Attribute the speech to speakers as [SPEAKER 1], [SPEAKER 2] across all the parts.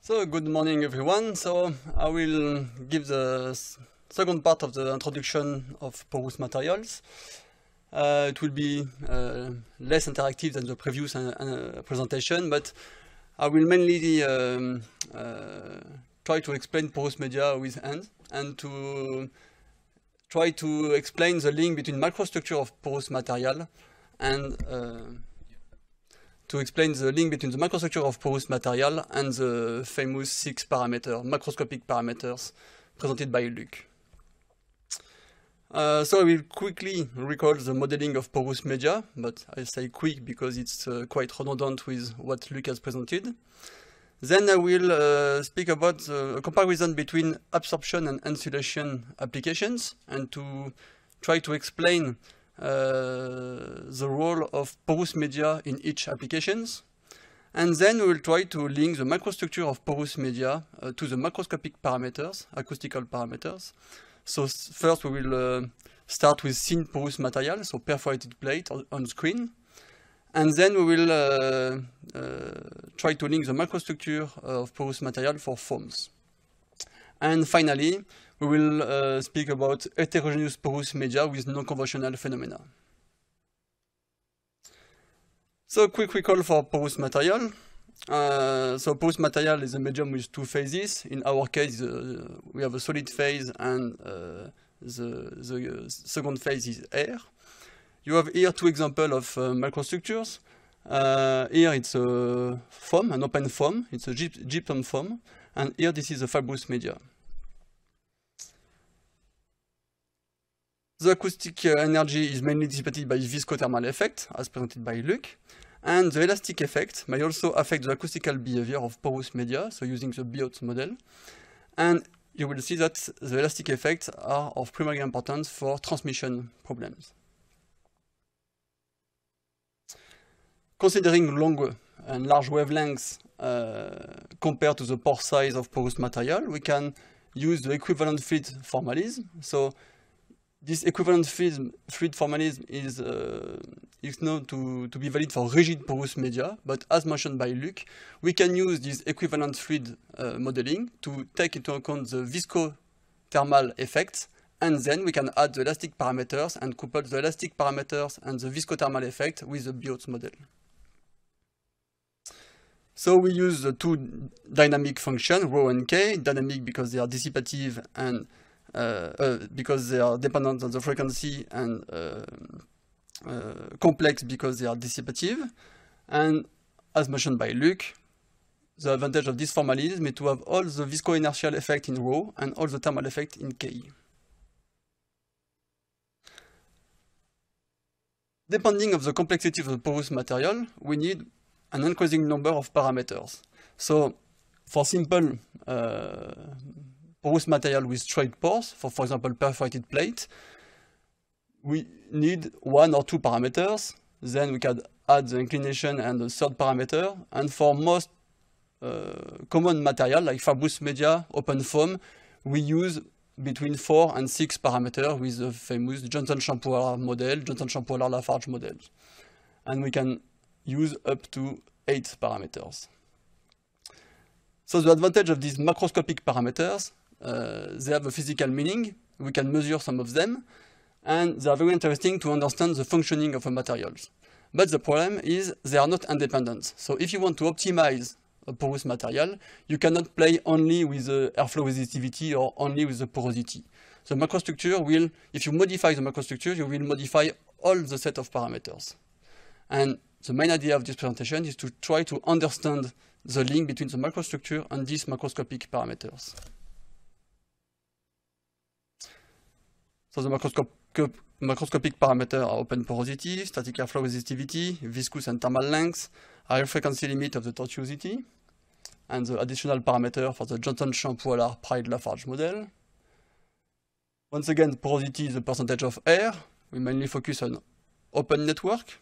[SPEAKER 1] So, good morning everyone. So, I will give the second part of the introduction of porous materials. It will be less interactive than the previous presentation, but I will mainly try to explain porous media with hands and to try to explain the link between microstructure of porous material and to explain the link between the microstructure of porous material and the famous 6 macroscopic parameters presented by Luc. So I will quickly recall the modeling of porous media, but I say quick because it's quite redundant with what Luc has presented. Then I will speak about a comparison between absorption and insulation applications and to try to explain the role of porous media in each applications. And then we will try to link the microstructure of porous media to the macroscopic parameters, acoustical parameters. So first we will start with thin porous material, so perforated plate on screen. And then we will try to link the microstructure of porous material for foams. And finally, we will speak about heterogeneous porous media with non-conventional phenomena. So, quick recall for porous material. So, porous material is a medium with two phases. In our case, we have a solid phase, and the second phase is air. You have here two examples of microstructures. Here it's a foam, an open foam. It's a gypsum foam, and here this is a fibrous media. The acoustic energy is mainly dissipated by viscothermal effect, as presented by Luc, and the elastic effect may also affect the acoustical behavior of porous media, so using the Biot model. And you will see that the elastic effects are of primary importance for transmission problems. Considering long and large wavelengths compared to the pore size of porous material, we can use the equivalent fluid formalism. So this equivalent fluid formalism is known to be valid for rigid porous media, but as mentioned by Luc, we can use this equivalent fluid modeling to take into account the viscothermal effects, and then we can add the elastic parameters and couple the elastic parameters and the viscothermal effect with the Biot model. So we use the two dynamic functions, rho and k, dynamic because they are dissipative and because they are dependent on the frequency, and complex because they are dissipative. And as mentioned by Luc, the advantage of this formalism is to have all the visco-inertial effect in rho and all the thermal effect in k. Depending on the complexity of the porous material, we need an increasing number of parameters. So for simple porous material with straight pores, for example perforated plate, we need one or two parameters. Then we can add the inclination and the third parameter. And for most common material like fibrous media, open foam, we use between 4 and 6 parameters with the famous Johnson-Champoux model, Johnson-Champoux-Lafarge models. And we can use up to 8 parameters. So the advantage of these macroscopic parameters, they have a physical meaning. We can measure some of them, and they are very interesting to understand the functioning of the materials. But the problem is they are not independent. So if you want to optimize a porous material, you cannot play only with the airflow resistivity or only with the porosity. The macrostructure will, if you modify the macrostructure, you will modify all the set of parameters. And the main idea of this presentation is to try to understand the link between the microstructure and these macroscopic parameters. So the macroscopic parameters are open porosity, static airflow resistivity, viscous and thermal length, higher frequency limit of the tortuosity, and the additional parameter for the Johnson-Champoux-Lafarge model. Once again, porosity is the percentage of air. We mainly focus on open network.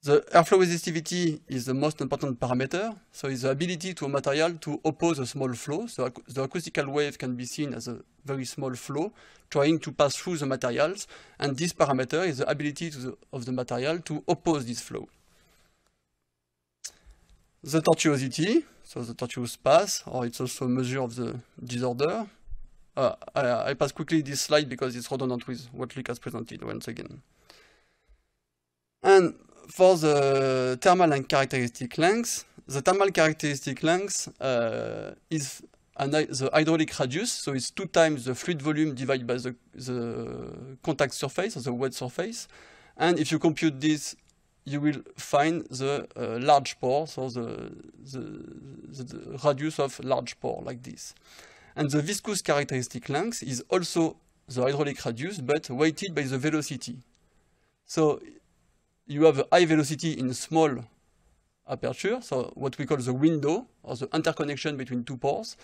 [SPEAKER 1] The airflow resistivity is the most important parameter, so it's the ability to a material to oppose a small flow. So the acoustical wave can be seen as a very small flow trying to pass through the materials, and this parameter is the ability of the material to oppose this flow. The tortuosity, so the tortuous path, or it's also a measure of the disorder. I pass quickly this slide because it's redundant with what Luc has presented once again. And for the thermal and characteristic length, the thermal characteristic length is the hydraulic radius, so it's 2 times the fluid volume divided by the contact surface, or the wet surface. And if you compute this, you will find the large pore, so the radius of large pore, like this. And the viscous characteristic length is also the hydraulic radius, but weighted by the velocity. So you have a high velocity in small aperture, so what we call the window, or the interconnection between 2 pores.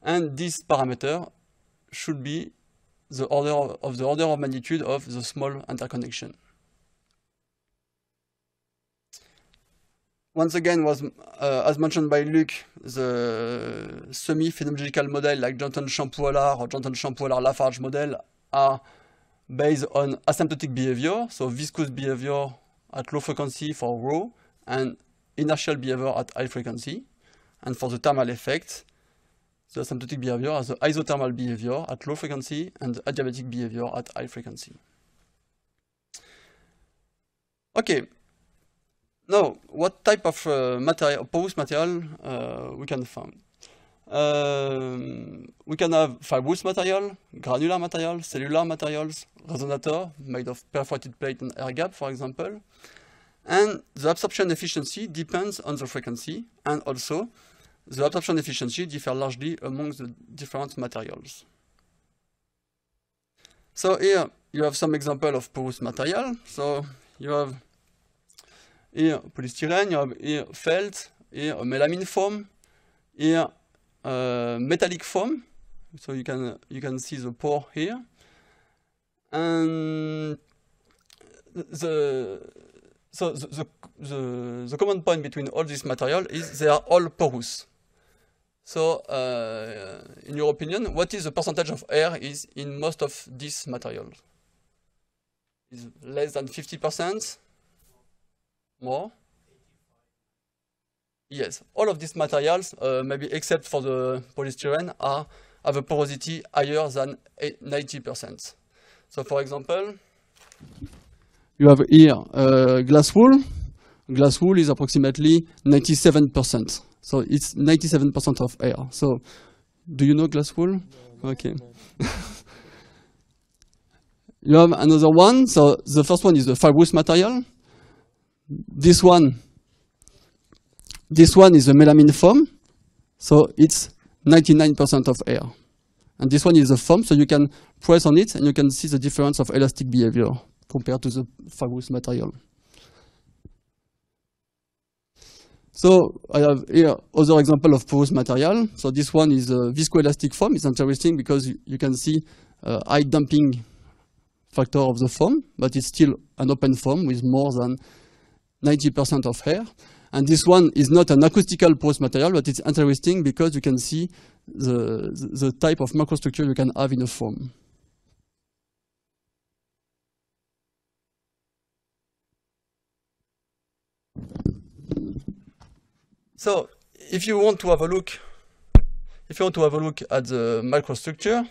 [SPEAKER 1] And this parameter should be the order of magnitude of the small interconnection. Once again, as mentioned by Luc, the semi-phenomenological model like Johnson-Champoux-Allard or Johnson-Champoux-Allard-Lafarge model are based on asymptotic behavior, so viscous behavior at low frequency for rho and inertial behavior at high frequency. And for the thermal effect, the asymptotic behavior has the isothermal behavior at low frequency and the adiabatic behavior at high frequency. Okay. Now, what type of porous material we can find? We can have fibrous material, granular material, cellular materials, resonator made of perforated plate and air gap, for example. And the absorption efficiency depends on the frequency, and also the absorption efficiency differs largely among the different materials. So here you have some example of porous material. So you have here polystyrene, you have here felt, here a melamine foam, here metallic foam. So you can see the pore here, and the common point between all these materials is they are all porous. So in your opinion, what is the percentage of air is in most of these materials? Is less than 50%? More? Yes, all of these materials, maybe except for the polystyrene, have a porosity higher than 90%. So for example, you have here glass wool. Glass wool is approximately 97%. So it's 97% of air. So do you know glass wool? No, okay. No. You have another one. So the first one is the fibrous material. This one is the melamine foam. So it's 99% of air. And this one is a foam, so you can press on it and you can see the difference of elastic behavior compared to the fibrous material. So I have here other example of porous material. So this one is a viscoelastic foam. It's interesting because you can see high damping factor of the foam, but it's still an open foam with more than 90% of air. And this one is not an acoustical porous material, but it's interesting because you can see the type of microstructure you can have in a foam. So if you want to have a look at the microstructure,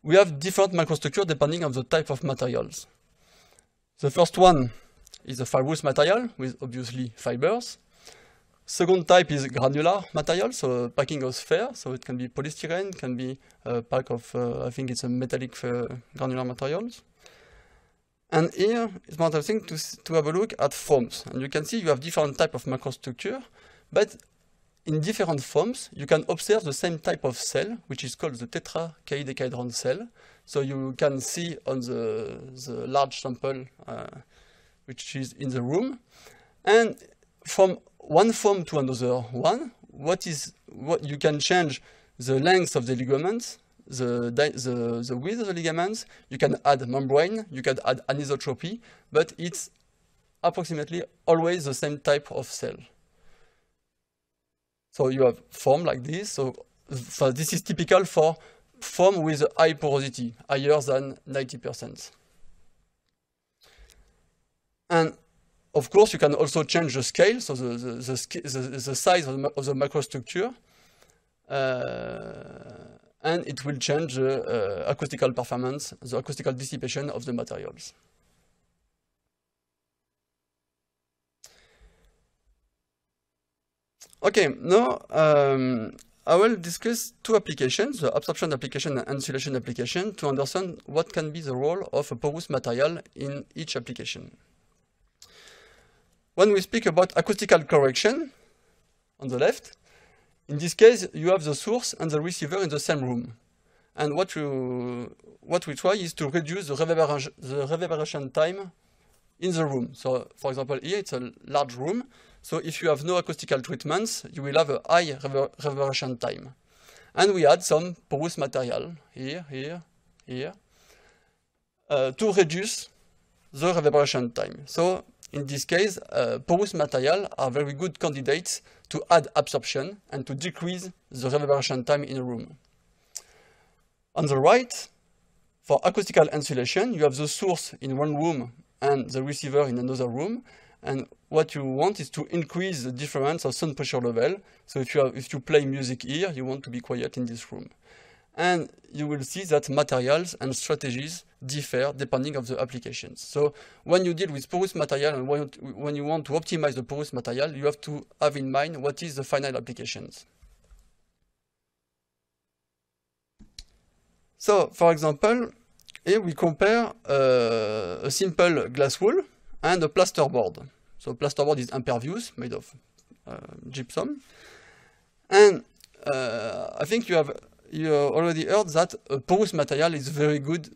[SPEAKER 1] we have different microstructure depending on the type of materials. The first one is a fibrous material with obviously fibers. Second type is granular material, so packing of sphere. So it can be polystyrene, can be a pack of, I think it's a metallic granular materials. And here it's more interesting to have a look at foams. And you can see you have different type of microstructure, but in different foams, you can observe the same type of cell, which is called the tetracaedecahedron cell. So you can see on the large sample which is in the room. And from one foam to another one, what you can change the length of the ligaments, the width of the ligaments, you can add membrane, you can add anisotropy, but it's approximately always the same type of cell. So you have foam like this. So this is typical for foam with a high porosity, higher than 90%. And of course, you can also change the scale, so the size of the microstructure, and it will change the acoustical performance, the acoustical dissipation of the materials. Okay, now I will discuss two applications, the absorption application and insulation application, to understand what can be the role of a porous material in each application. When we speak about acoustical correction, on the left, in this case, you have the source and the receiver in the same room. And what we try is to reduce the reverberation time in the room. So, for example, here it's a large room. So if you have no acoustical treatments, you will have a high reverberation time. And we add some porous material here, to reduce the reverberation time. So in this case, porous material are very good candidates to add absorption and to decrease the reverberation time in a room. On the right, for acoustical insulation, you have the source in one room and the receiver in another room. And what you want is to increase the difference of sound pressure level. So if you play music here, you want to be quiet in this room. And you will see that materials and strategies differ depending on the applications. So when you deal with porous material and when you want to optimize the porous material, you have to have in mind what is the final applications. So, for example, here we compare a simple glass wool and a plasterboard. So plasterboard is impervious, made of gypsum. And I think you already heard that a porous material is very good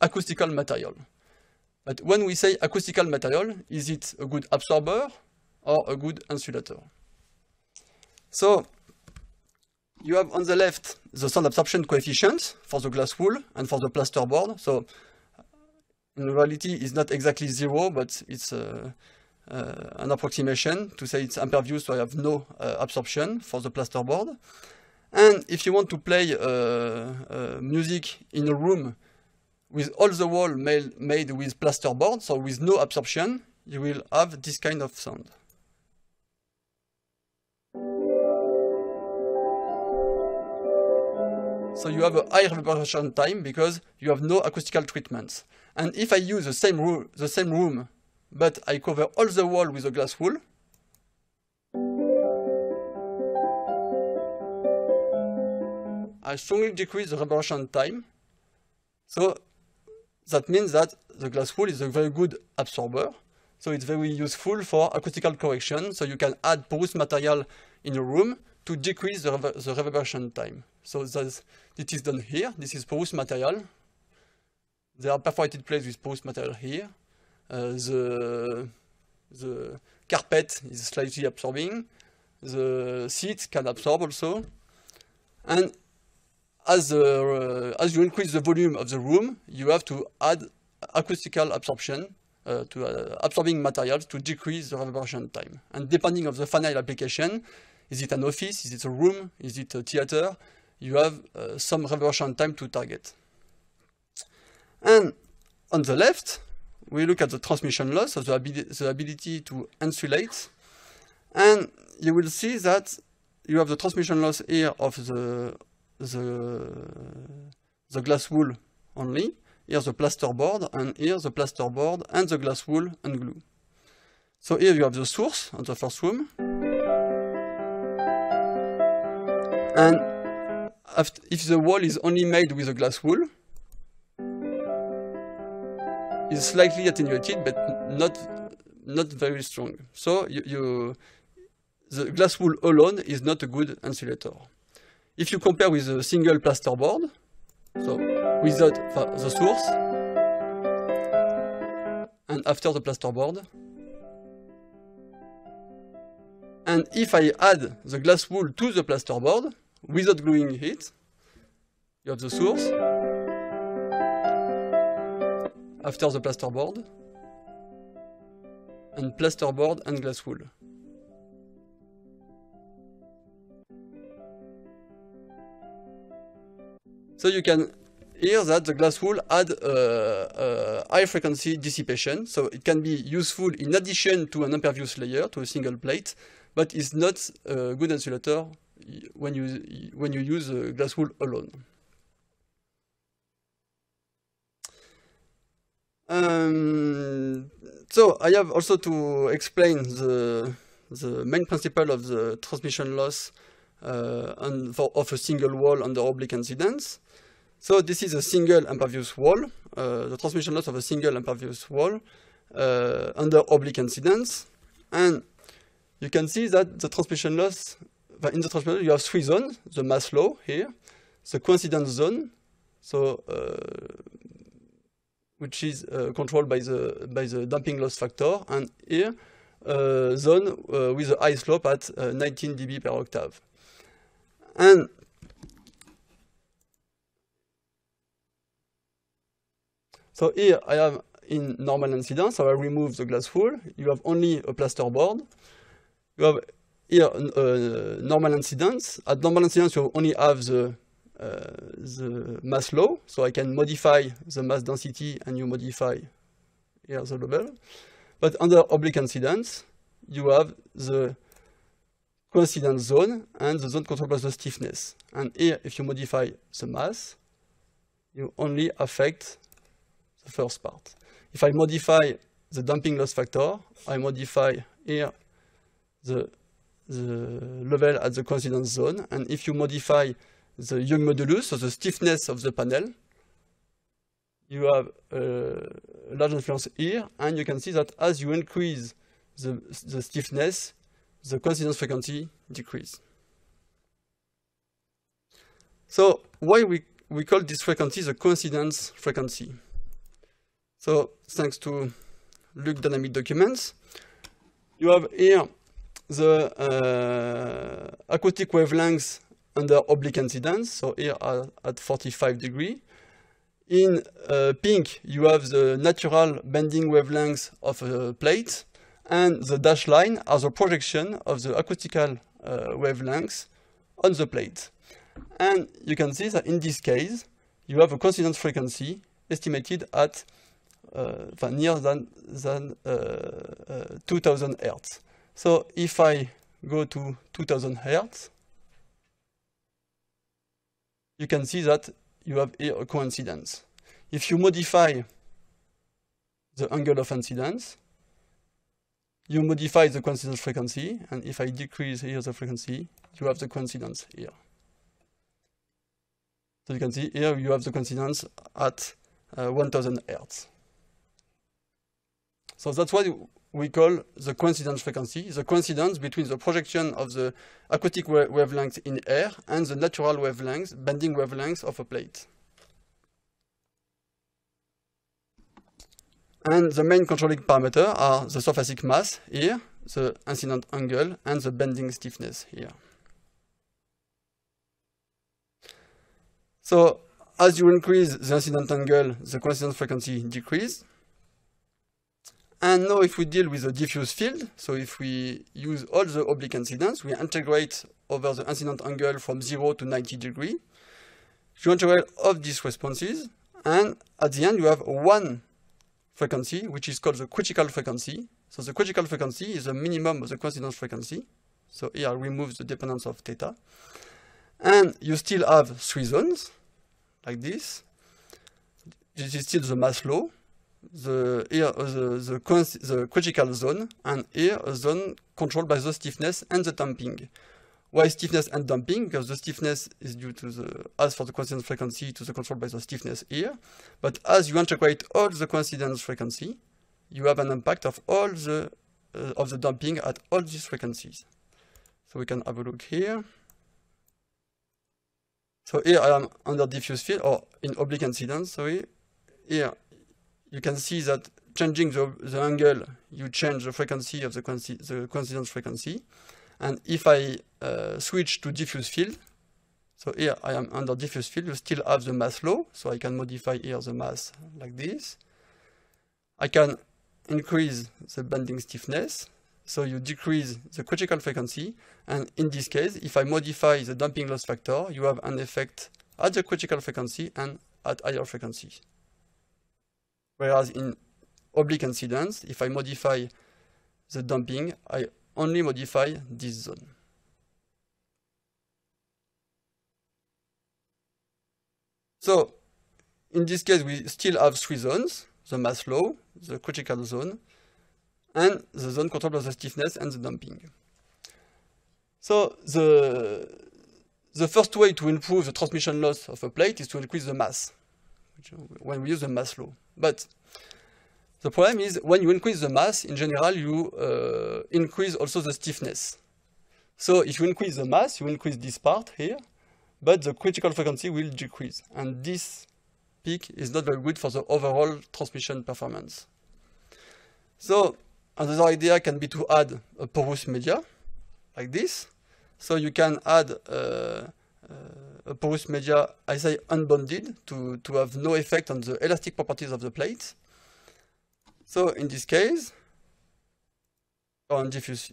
[SPEAKER 1] acoustical material. But when we say acoustical material, is it a good absorber or a good insulator? So you have on the left the sound absorption coefficient for the glass wool and for the plasterboard. So in reality, it's not exactly 0, but it's an approximation to say it's impervious, so I have no absorption for the plasterboard. And if you want to play music in a room with all the wall made with plasterboard, so with no absorption, you will have this kind of sound. So you have a high reverberation time because you have no acoustical treatments. And if I use the same room, but I cover all the wall with a glass wool, I strongly decrease the reverberation time. So that means that the glass wool is a very good absorber. So it's very useful for acoustical correction. So you can add porous material in a room to decrease the reverberation time. So it is done here. This is porous material. There are perforated plates with porous material here. The carpet is slightly absorbing. The seat can absorb also. And as you increase the volume of the room, you have to add acoustical absorption to absorbing materials to decrease the reverberation time. And depending on the final application, is it an office, is it a room, is it a theater, you have some reverberation time to target. And on the left, we look at the transmission loss, so the ability to insulate. And you will see that you have the transmission loss here of the glass wool only. Here the plasterboard, and here the plasterboard and the glass wool and glue. So here you have the source on the first room. And if the wall is only made with a glass wool, it's slightly attenuated, but not very strong. So the glass wool alone is not a good insulator. If you compare with a single plasterboard, so without the source, and after the plasterboard, and if I add the glass wool to the plasterboard, without gluing it, you have the source, after the plasterboard, and plasterboard and glass wool. So you can here that the glass wool had high frequency dissipation, so it can be useful in addition to an impervious layer, to a single plate, but it's not a good insulator when you use glass wool alone. So I have also to explain the main principle of the transmission loss of a single wall under oblique incidence. So this is a single impervious wall, the transmission loss of a single impervious wall under oblique incidence. And you can see that the transmission loss, in the transmission loss, you have three zones: the mass law here, the coincidence zone, so which is controlled by the damping loss factor, and here zone with a high slope at 19 dB per octave. And so here I have in normal incidence, so I remove the glass wool. You have only a plasterboard. You have here normal incidence. At normal incidence, you only have the mass law, so I can modify the mass density and you modify here the level. But under oblique incidence, you have the coincidence zone and the zone controlled by the stiffness. And here, if you modify the mass, you only affect the first part. If I modify the damping loss factor, I modify here the level at the coincidence zone. And if you modify the Young modulus, so the stiffness of the panel, you have a large influence here, and you can see that as you increase the stiffness, the coincidence frequency decreases. So why we call this frequency the coincidence frequency? So thanks to Luc dynamic documents, you have here the acoustic wavelengths under oblique incidence, so here at 45 degrees. In pink, you have the natural bending wavelengths of a plate, and the dashed line are the projection of the acoustical wavelengths on the plate. And you can see that in this case, you have a coincidence frequency estimated at near than 2000 Hertz. So if I go to 2000 Hertz, you can see that you have here a coincidence. If you modify the angle of incidence, you modify the coincidence frequency, and if I decrease here the frequency, you have the coincidence here. So you can see here you have the coincidence at 1000 Hertz. So that's what we call the coincidence frequency, the coincidence between the projection of the acoustic wavelength in air and the natural wavelengths, bending wavelengths of a plate. And the main controlling parameters are the surfacic mass here, the incident angle, and the bending stiffness here. So as you increase the incident angle, the coincidence frequency decreases. And now if we deal with the diffuse field, so if we use all the oblique incidence, we integrate over the incident angle from 0 to 90 degrees. You integrate all these responses, and at the end you have one frequency, which is called the critical frequency. So the critical frequency is the minimum of the coincidence frequency. So here I remove the dependence of theta. And you still have three zones, like this. This is still the mass law. The critical zone, and here a zone controlled by the stiffness and the damping. Why stiffness and damping? Because the stiffness is due to the, as for the coincidence frequency, to the control by the stiffness here. But as you integrate all the coincidence frequency, you have an impact of all the damping at all these frequencies. So we can have a look here. So here I am under diffuse field, or in oblique incidence, sorry. Here you can see that changing the angle, you change the frequency of the coincidence frequency. And if I switch to diffuse field, so here I am under diffuse field, you still have the mass law, so I can modify here the mass like this. I can increase the bending stiffness, so you decrease the critical frequency, and in this case, if I modify the damping loss factor, you have an effect at the critical frequency and at higher frequency. Whereas in oblique incidence, if I modify the damping, I only modify this zone. So, in this case, we still have three zones: the mass low, the critical zone, and the zone controlled by the stiffness and the damping. So, the first way to improve the transmission loss of a plate is to increase the mass, when we use the mass law. But the problem is, when you increase the mass, in general, you increase also the stiffness. So if you increase the mass, you increase this part here, but the critical frequency will decrease. And this peak is not very good for the overall transmission performance. So another idea can be to add a porous media, like this. So you can add a porous media, I say unbonded, to have no effect on the elastic properties of the plate. So in this case, on diffuse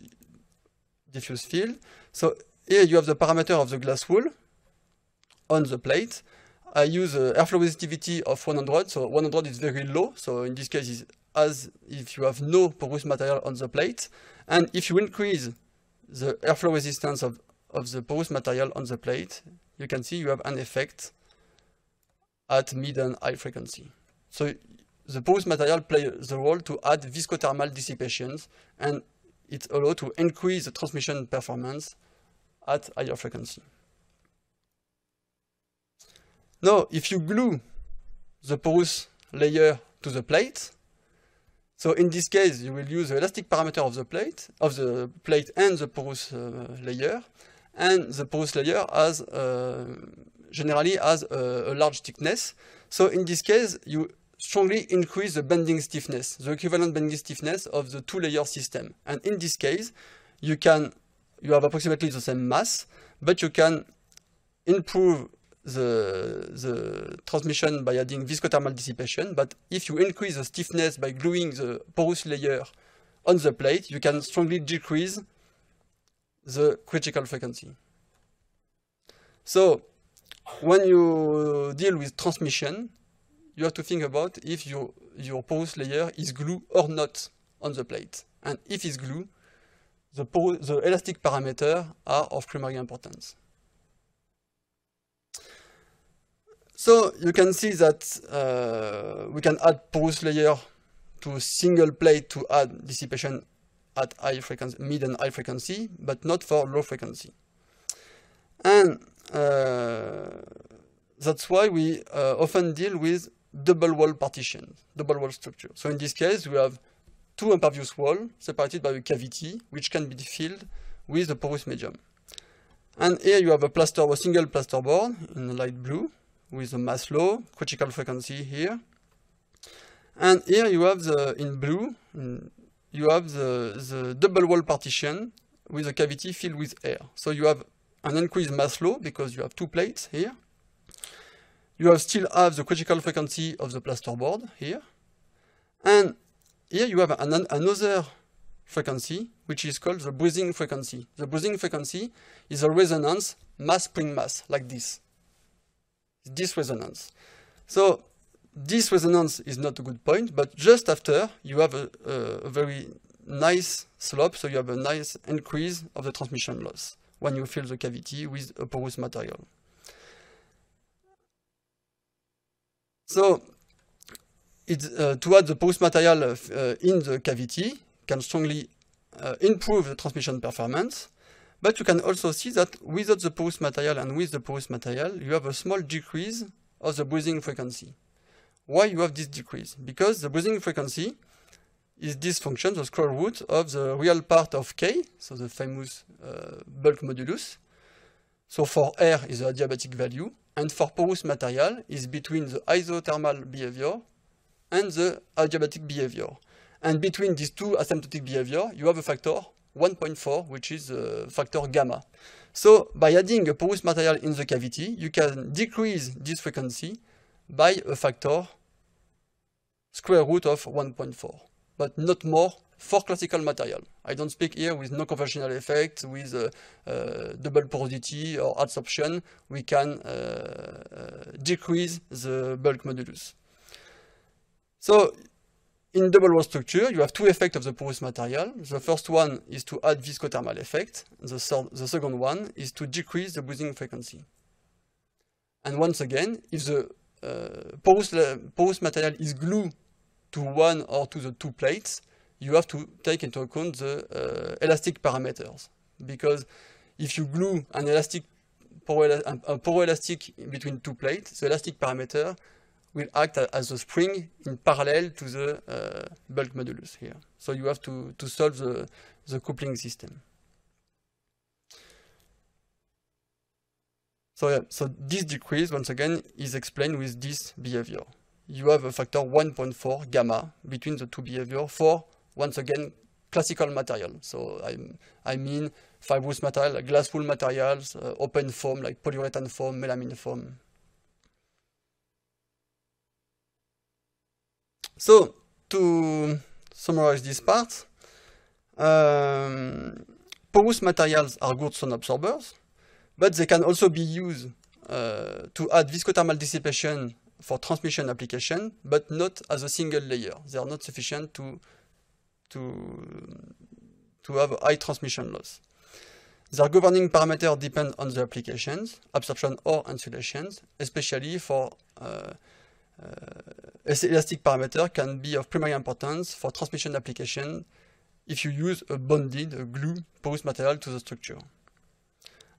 [SPEAKER 1] field, so here you have the parameter of the glass wool on the plate. I use airflow resistivity of 100, so 100 is very low, so in this case it's as if you have no porous material on the plate. And if you increase the airflow resistance of the porous material on the plate, you can see you have an effect at mid and high frequency. So the porous material plays the role to add viscothermal dissipations, and it allows to increase the transmission performance at higher frequency. Now, if you glue the porous layer to the plate, so in this case, you will use the elastic parameter of the plate and the porous layer, and the porous layer has generally has a large thickness. So in this case, you strongly increase the bending stiffness, the equivalent bending stiffness of the two-layer system. And in this case, you have approximately the same mass, but you can improve the transmission by adding viscothermal dissipation. But if you increase the stiffness by gluing the porous layer on the plate, you can strongly decrease the critical frequency. So when you deal with transmission, you have to think about if your porous layer is glue or not on the plate. And if it's glue, the elastic parameters are of primary importance. So you can see that we can add porous layer to a single plate to add dissipation at high frequency, mid and high frequency, but not for low frequency. And that's why we often deal with double wall partition, double wall structure. So in this case, we have two impervious walls separated by a cavity, which can be filled with the porous medium. And here you have a single plasterboard in light blue with a mass low, critical frequency here. And here you have in blue, you have the double wall partition with a cavity filled with air. So you have an increased mass low because you have two plates here. You still have the critical frequency of the plasterboard here. And here you have another frequency, which is called the breathing frequency. The breathing frequency is a resonance mass-spring mass, like this. This resonance. So this resonance is not a good point, but just after you have a very nice slope, so you have a nice increase of the transmission loss when you fill the cavity with a porous material. So to add the porous material in the cavity can strongly improve the transmission performance. But you can also see that without the porous material and with the porous material, you have a small decrease of the breathing frequency. Why you have this decrease? Because the breathing frequency is this function, the square root of the real part of K, so the famous bulk modulus. So for air is the adiabatic value, and for porous material is between the isothermal behavior and the adiabatic behavior. And between these two asymptotic behaviors, you have a factor 1.4, which is factor gamma. So by adding a porous material in the cavity, you can decrease this frequency by a factor square root of 1.4, but not more for classical material. I don't speak here with no conventional effect, with double porosity or adsorption. We can decrease the bulk modulus. So in double wall structure, you have two effects of the porous material. The first one is to add viscothermal effect. The second one is to decrease the breathing frequency. And once again, if the porous material is glued to one or to the two plates, you have to take into account the elastic parameters. Because if you glue an poroelastic between two plates, the elastic parameter will act as a spring in parallel to the bulk modulus here. So you have to solve the coupling system. So yeah, so this decrease, once again, is explained with this behavior. You have a factor 1.4 gamma between the two behaviors for, once again, classical material. So I mean fibrous material, like glass wool materials, open foam, like polyurethane foam, melamine foam. So, to summarize this part, porous materials are good sound absorbers, but they can also be used to add viscothermal dissipation for transmission application, but not as a single layer. They are not sufficient to have a high transmission loss. Their governing parameters depend on the applications, absorption or insulations, especially for elastic parameter can be of primary importance for transmission application if you use a bonded, a glue porous material to the structure.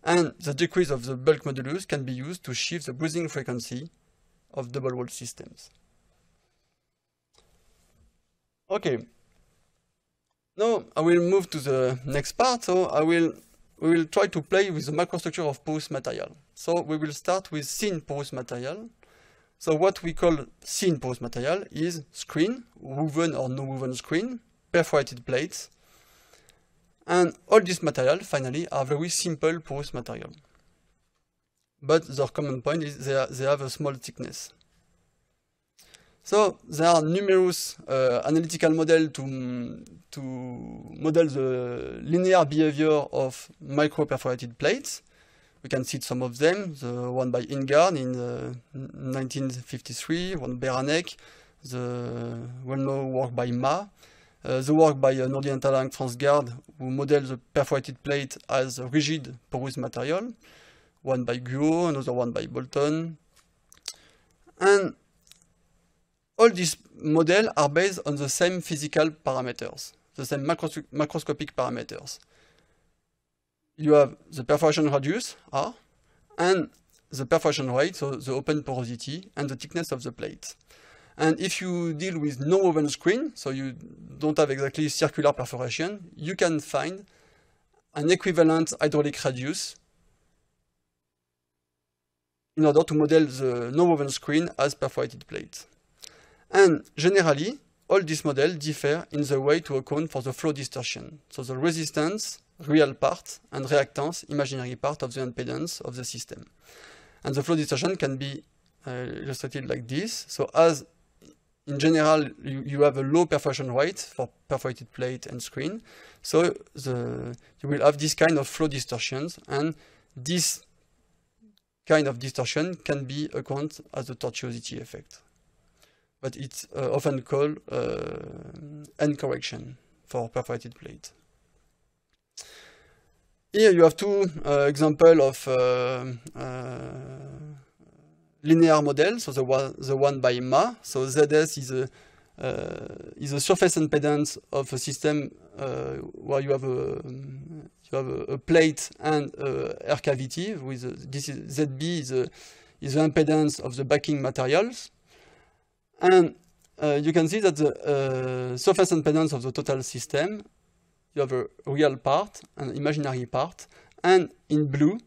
[SPEAKER 1] And the decrease of the bulk modulus can be used to shift the breathing frequency of double wall systems. Okay. Now I will move to the next part. So we will try to play with the microstructure of porous material. So we will start with thin porous material. So what we call thin porous material is screen, woven or no woven screen, perforated plates. And all these material, finally, are very simple porous material. But their common point is they have a small thickness. So there are numerous analytical models to model the linear behavior of micro-perforated plates. We can see some of them, the one by Ingard in 1953, one by Beranek, the well-known work by Ma, the work by Nordienthala and Transgard, who model the perforated plate as a rigid porous material, one by Guo, another one by Bolton. And all these models are based on the same physical parameters, the same macroscopic parameters. You have the perforation radius, R, and the perforation rate, so the open porosity, and the thickness of the plate. And if you deal with no woven screen, so you don't have exactly circular perforation, you can find an equivalent hydraulic radius in order to model the no woven screen as perforated plate. And generally, all these models differ in the way to account for the flow distortion. So the resistance, real part, and reactance, imaginary part of the impedance of the system. And the flow distortion can be illustrated like this. So as in general, you have a low perforation rate for perforated plate and screen. So you will have this kind of flow distortions, and this kind of distortion can be accounted as a tortuosity effect. But it's often called end correction for perforated plate. Here you have two examples of linear model. So the one by Ma. So ZS is a surface impedance of a system where you have a plate and air cavity. With this is ZB is the impedance of the backing materials. And you can see that the surface impedance of the total system, you have a real part and imaginary part, and in blue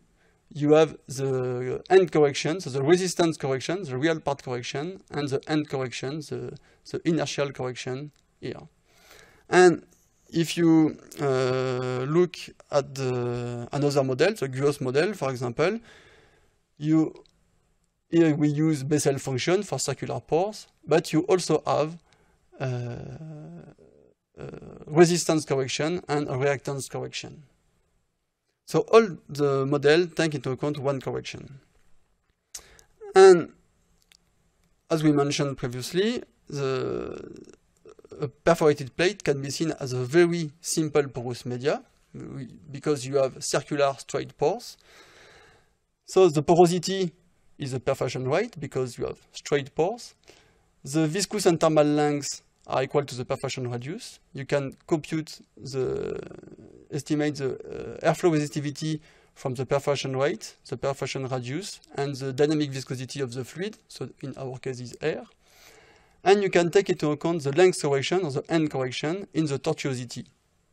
[SPEAKER 1] you have the end correction, so the resistance correction, the real part correction, and the end correction, the inertial correction here. And if you look at another model, the Guos model, for example, here we use Bessel function for circular pores, but you also have resistance correction and a reactance correction. So all the model take into account one correction. And as we mentioned previously, a perforated plate can be seen as a very simple porous media because you have circular straight pores. So the porosity is the perforation rate because you have straight pores. The viscous and thermal lengths are equal to the perforation radius. You can estimate the airflow resistivity from the perforation rate, the perforation radius, and the dynamic viscosity of the fluid, so in our case is air. And you can take into account the length correction or the end correction in the tortuosity,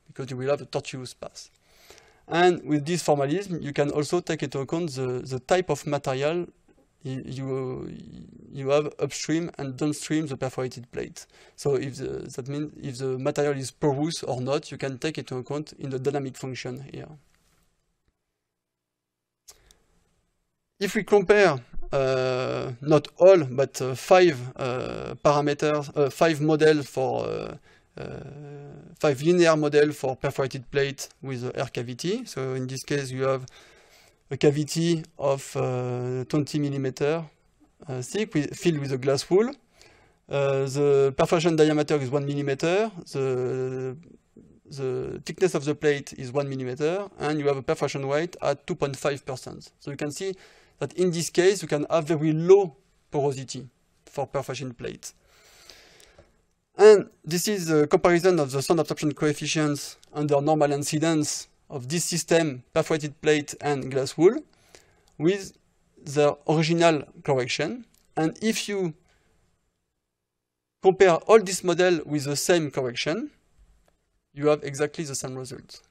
[SPEAKER 1] because you will have a tortuous path. And with this formalism, you can also take into account the type of material you have upstream and downstream the perforated plate. So that means if the material is porous or not, you can take into account in the dynamic function here. If we compare not all, but 5 parameters, 5 models for 5 linear models for perforated plate with air cavity. So in this case, you have a cavity of 20 millimeter thick filled with a glass wool. The perforation diameter is 1 millimeter. The thickness of the plate is 1 millimeter, and you have a perforation rate at 2.5%. So you can see that in this case, you can have very low porosity for perforation plate. And this is a comparison of the sound absorption coefficients under normal incidence of this system, perforated plate and glass wool, with the original correction. And if you compare all this model with the same correction, you have exactly the same result.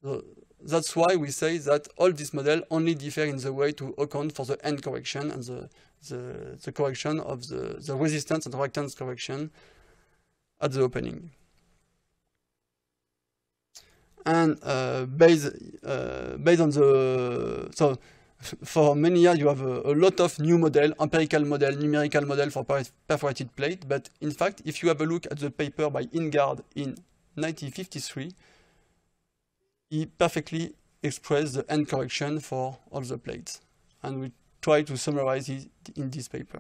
[SPEAKER 1] So that's why we say that all these models only differ in the way to account for the end correction and the correction of the resistance and reactance correction at the opening. And based on so for many years you have a lot of new model, empirical model, numerical model for perforated plate, but in fact, if you have a look at the paper by Ingard in 1953, he perfectly expressed the end correction for all the plates. And we try to summarize it in this paper.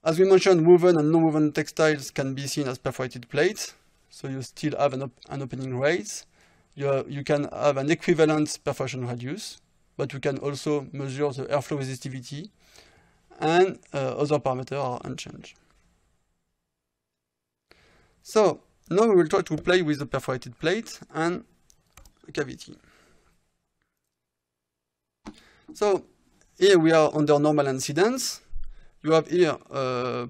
[SPEAKER 1] As we mentioned, woven and non-woven textiles can be seen as perforated plates. So you still have an opening rate. You can have an equivalent perforation radius, but you can also measure the airflow resistivity, and other parameters are unchanged. So now we will try to play with the perforated plate and cavity. So here we are under normal incidence. You have here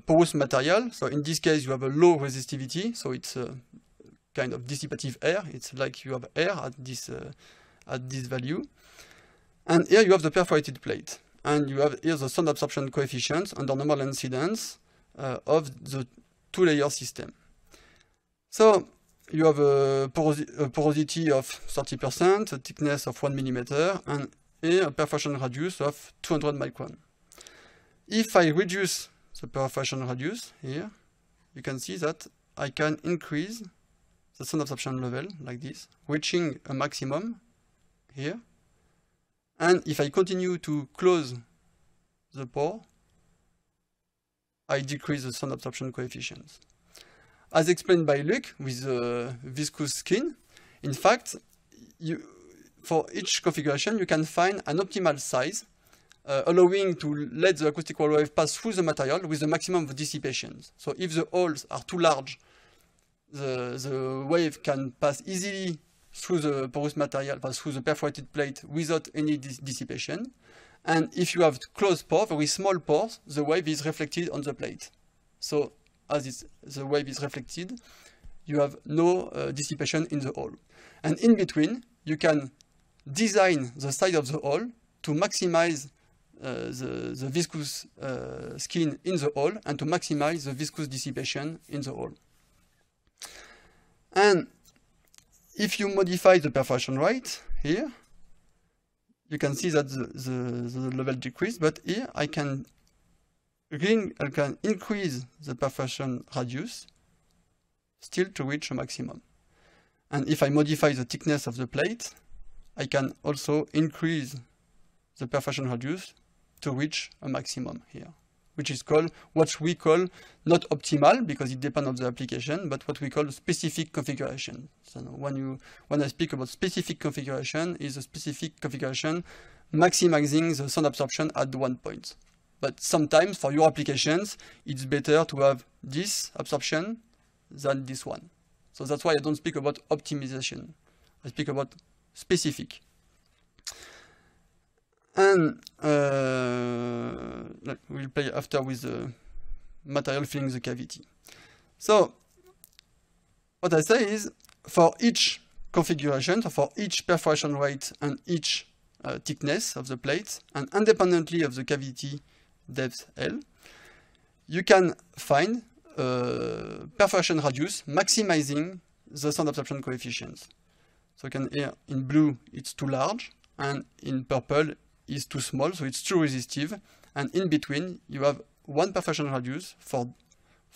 [SPEAKER 1] porous material. So in this case, you have a low resistivity. So it's a kind of dissipative air. It's like you have air at this value. And here you have the perforated plate. And you have here the sound absorption coefficients under normal incidence of the two-layer system. So you have a porosity of 30%, a thickness of 1 millimeter, and here a perforation radius of 200 microns. If I reduce the perforation radius here, you can see that I can increase the sound absorption level like this, reaching a maximum here. And if I continue to close the pore, I decrease the sound absorption coefficients. As explained by Luc with the viscous skin, in fact, for each configuration, you can find an optimal size, allowing to let the acoustical wave pass through the material with the maximum of dissipation. So if the holes are too large, the wave can pass easily through the porous material, through the perforated plate without any dissipation. And if you have closed pores, very small pores, the wave is reflected on the plate. So as the wave is reflected, you have no dissipation in the hole. And in between, you can design the side of the hole to maximize the viscous skin in the hole and to maximize the viscous dissipation in the hole. And if you modify the perforation rate here, you can see that the level decreased, but here I can Again, I can increase the perforation radius still to reach a maximum. And if I modify the thickness of the plate, I can also increase the perforation radius to reach a maximum here, which is called what we call not optimal because it depends on the application, but what we call specific configuration. So when I speak about specific configuration, is a specific configuration maximizing the sound absorption at one point. But sometimes for your applications, it's better to have this absorption than this one. So that's why I don't speak about optimization. I speak about specific. And we'll play after with the material filling the cavity. So what I say is, for each configuration, so for each perforation rate and each thickness of the plate, and independently of the cavity depth L, you can find perforation radius maximizing the sound absorption coefficients. So you can here in blue it's too large, and in purple is too small, so it's too resistive, and in between you have one perforation radius for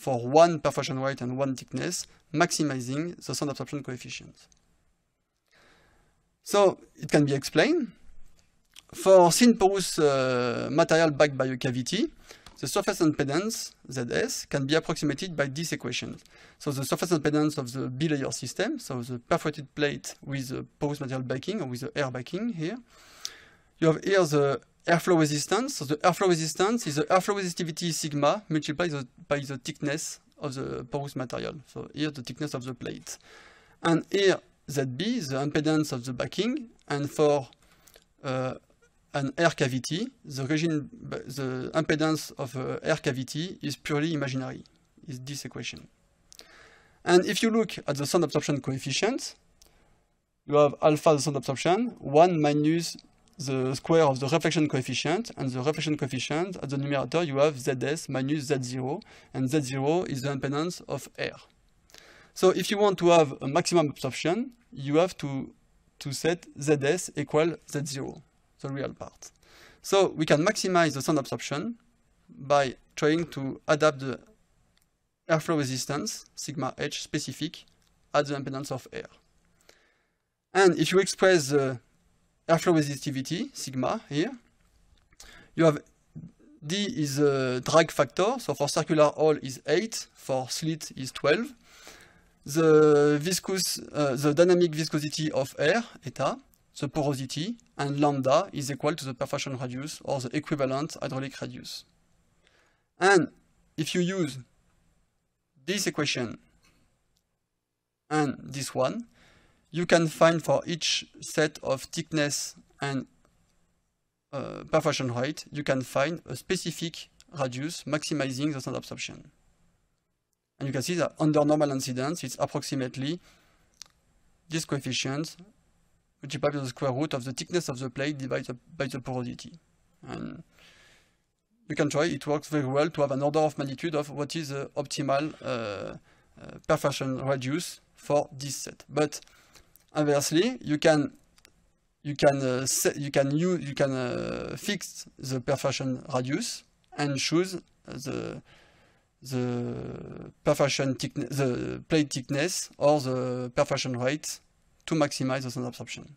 [SPEAKER 1] one perforation rate and one thickness, maximizing the sound absorption coefficient. So it can be explained. For thin porous material backed by a cavity, the surface impedance, ZS, can be approximated by this equation. So the surface impedance of the bilayer system, so the perforated plate with the porous material backing or with the air backing here. You have here the airflow resistance. So the airflow resistance is the airflow resistivity sigma multiplied by the thickness of the porous material. So here the thickness of the plate. And here ZB, the impedance of the backing, and for an air cavity, the impedance of air cavity is purely imaginary, is this equation. And if you look at the sound absorption coefficient, you have alpha the sound absorption, 1 minus the square of the reflection coefficient, and the reflection coefficient at the numerator you have ZS minus Z0, and Z0 is the impedance of air. So if you want to have a maximum absorption, you have to set ZS equal Z0. The real part. So we can maximize the sound absorption by trying to adapt the airflow resistance, sigma h specific, at the impedance of air. And if you express the airflow resistivity, sigma, here, you have D is a drag factor, so for circular hole is 8, for slit is 12. The dynamic viscosity of air, eta, the porosity, and lambda is equal to the perforation radius or the equivalent hydraulic radius. And if you use this equation and this one, you can find for each set of thickness and perforation rate, you can find a specific radius maximizing the sound absorption. And you can see that under normal incidence, it's approximately this coefficient multiplied by the square root of the thickness of the plate divided by the porosity. And you can try, it works very well to have an order of magnitude of what is the optimal perforation radius for this set. But inversely, you can fix the perforation radius and choose the perforation thickness, the plate thickness or the perforation rate to maximize the sound absorption.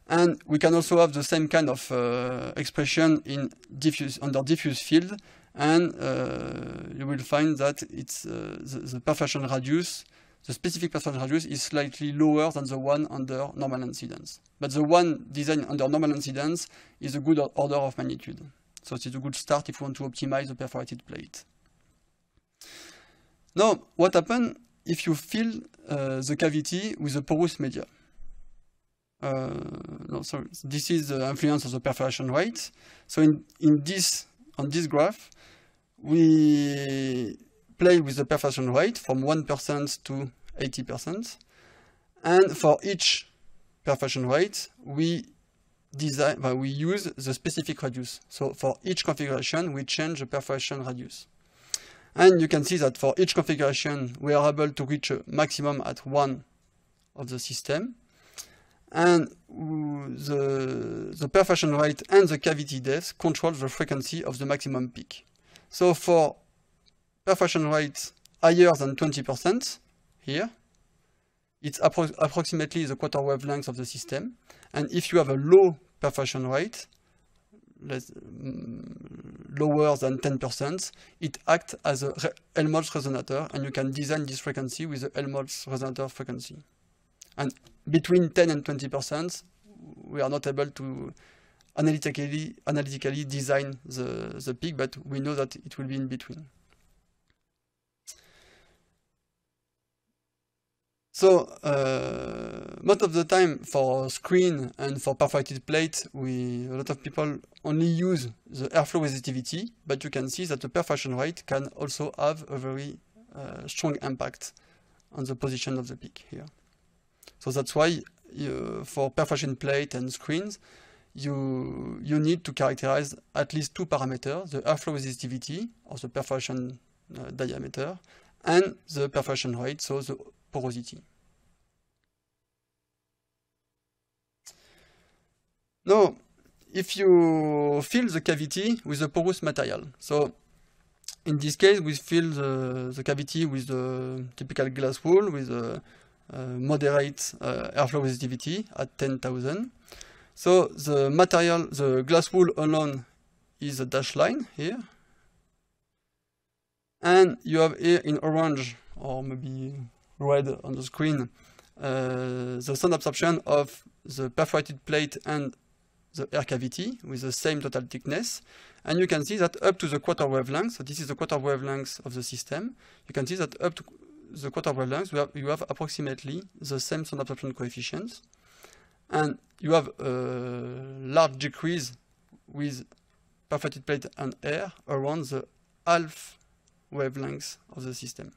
[SPEAKER 1] And we can also have the same kind of expression in under diffuse field, and you will find that it's the perforation radius, the specific perforation radius is slightly lower than the one under normal incidence. But the one designed under normal incidence is a good order of magnitude. So it's a good start if you want to optimize the perforated plate. Now, what happens if you fill the cavity with a porous media? This is the influence of the perforation rate. So on this graph, we play with the perforation rate from 1% to 80%. And for each perforation rate, we use the specific radius. So for each configuration, we change the perforation radius. And you can see that for each configuration, we are able to reach a maximum at one of the system. And the perforation rate and the cavity depth control the frequency of the maximum peak. So for perforation rate higher than 20% here, it's approximately the quarter wavelength of the system. And if you have a low perforation rate, lower than 10%, it acts as a Helmholtz resonator, and you can design this frequency with the Helmholtz resonator frequency. And between 10 and 20%, we are not able to analytically design the peak, but we know that it will be in between. So most of the time for screen and for perforated plate, a lot of people only use the airflow resistivity, but you can see that the perforation rate can also have a very strong impact on the position of the peak here. So that's why for perforation plate and screens, you need to characterize at least two parameters: the airflow resistivity, or the perforation diameter, and the perforation rate, so the porosity. Now, if you fill the cavity with a porous material, so in this case we fill the cavity with the typical glass wool with a moderate airflow resistivity at 10,000. So the material, the glass wool alone, is a dashed line here, and you have here in orange, or maybe red on the screen, the sound absorption of the perforated plate and the air cavity with the same total thickness. And you can see that up to the quarter wavelength, so this is the quarter wavelength of the system, you can see that up to the quarter wavelength you have approximately the same sound absorption coefficients, and you have a large decrease with perforated plate and air around the half wavelength of the system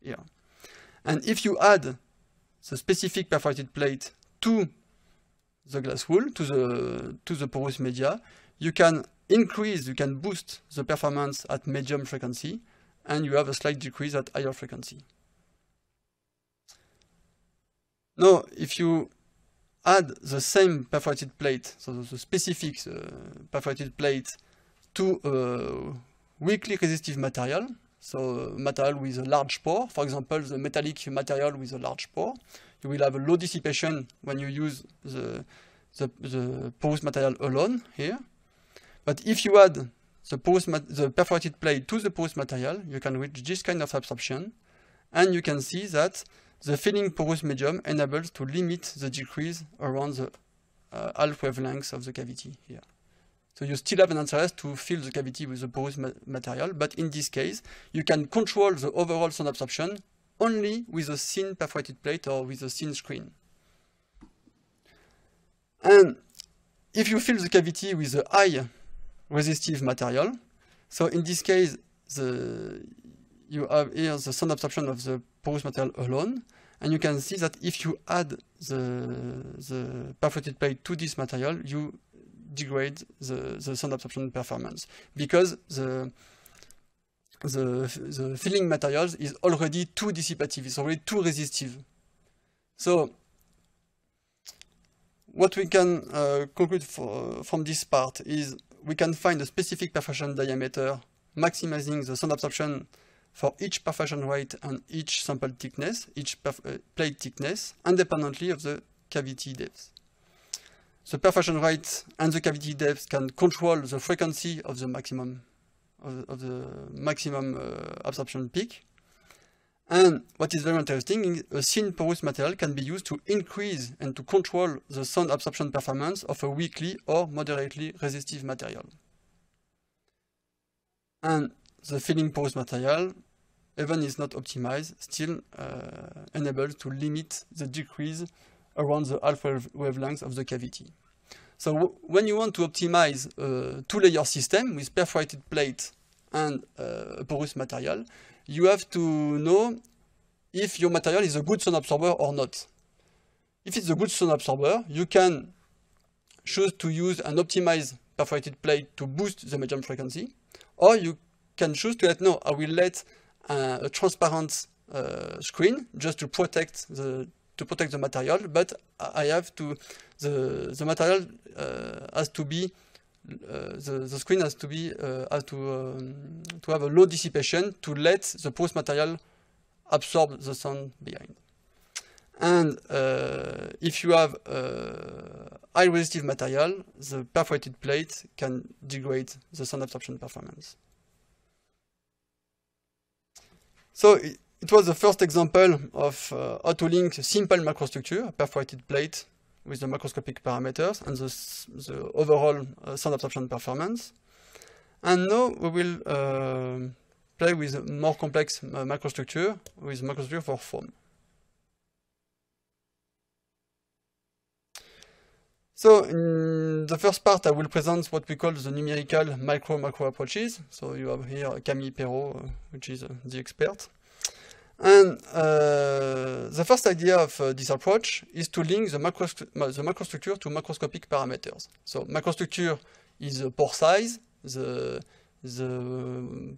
[SPEAKER 1] here. And if you add the specific perforated plate to the glass wool, to the porous media, you can boost the performance at medium frequency, and you have a slight decrease at higher frequency. Now, if you add the same perforated plate, so the specific perforated plate, to a weakly resistive material, so material with a large pore, for example, the metallic material with a large pore, you will have a low dissipation when you use the porous material alone here. But if you add the perforated plate to the porous material, you can reach this kind of absorption, and you can see that the filling porous medium enables to limit the decrease around the half wavelength of the cavity here. So you still have an interest to fill the cavity with the porous material, but in this case, you can control the overall sound absorption only with a thin perforated plate or with a thin screen. And if you fill the cavity with a high resistive material, so in this case, you have here the sound absorption of the porous material alone, and you can see that if you add the perforated plate to this material, you degrade the sound absorption performance, because the filling materials is already too dissipative, it's already too resistive. So what we can conclude from this part is we can find a specific perforation diameter maximizing the sound absorption for each perforation rate and each sample thickness, each plate thickness, independently of the cavity depth. The perforation rate and the cavity depth can control the frequency of the maximum absorption peak. And what is very interesting is a thin porous material can be used to increase and to control the sound absorption performance of a weakly or moderately resistive material. And the filling porous material, even is not optimized, still enables to limit the decrease around the half wavelength of the cavity. So when you want to optimize a two-layer system with perforated plate and a porous material, you have to know if your material is a good sound absorber or not. If it's a good sound absorber, you can choose to use an optimized perforated plate to boost the medium frequency, or you can choose to let, no, I will let a transparent screen just to protect the material, but I have to, the material has to be the screen has to be to have a low dissipation to let the porous material absorb the sound behind. And if you have high resistive material, the perforated plate can degrade the sound absorption performance. So it was the first example of how to link simple microstructure, a perforated plate, with the macroscopic parameters and the overall sound absorption performance. And now we will play with more complex microstructure, with microstructure for foam. So in the first part, I will present what we call the numerical micro-macro approaches. So you have here Camille Perrault, which is the expert. And the first idea of this approach is to link the macrostructure to macroscopic parameters. So macrostructure is the pore size, the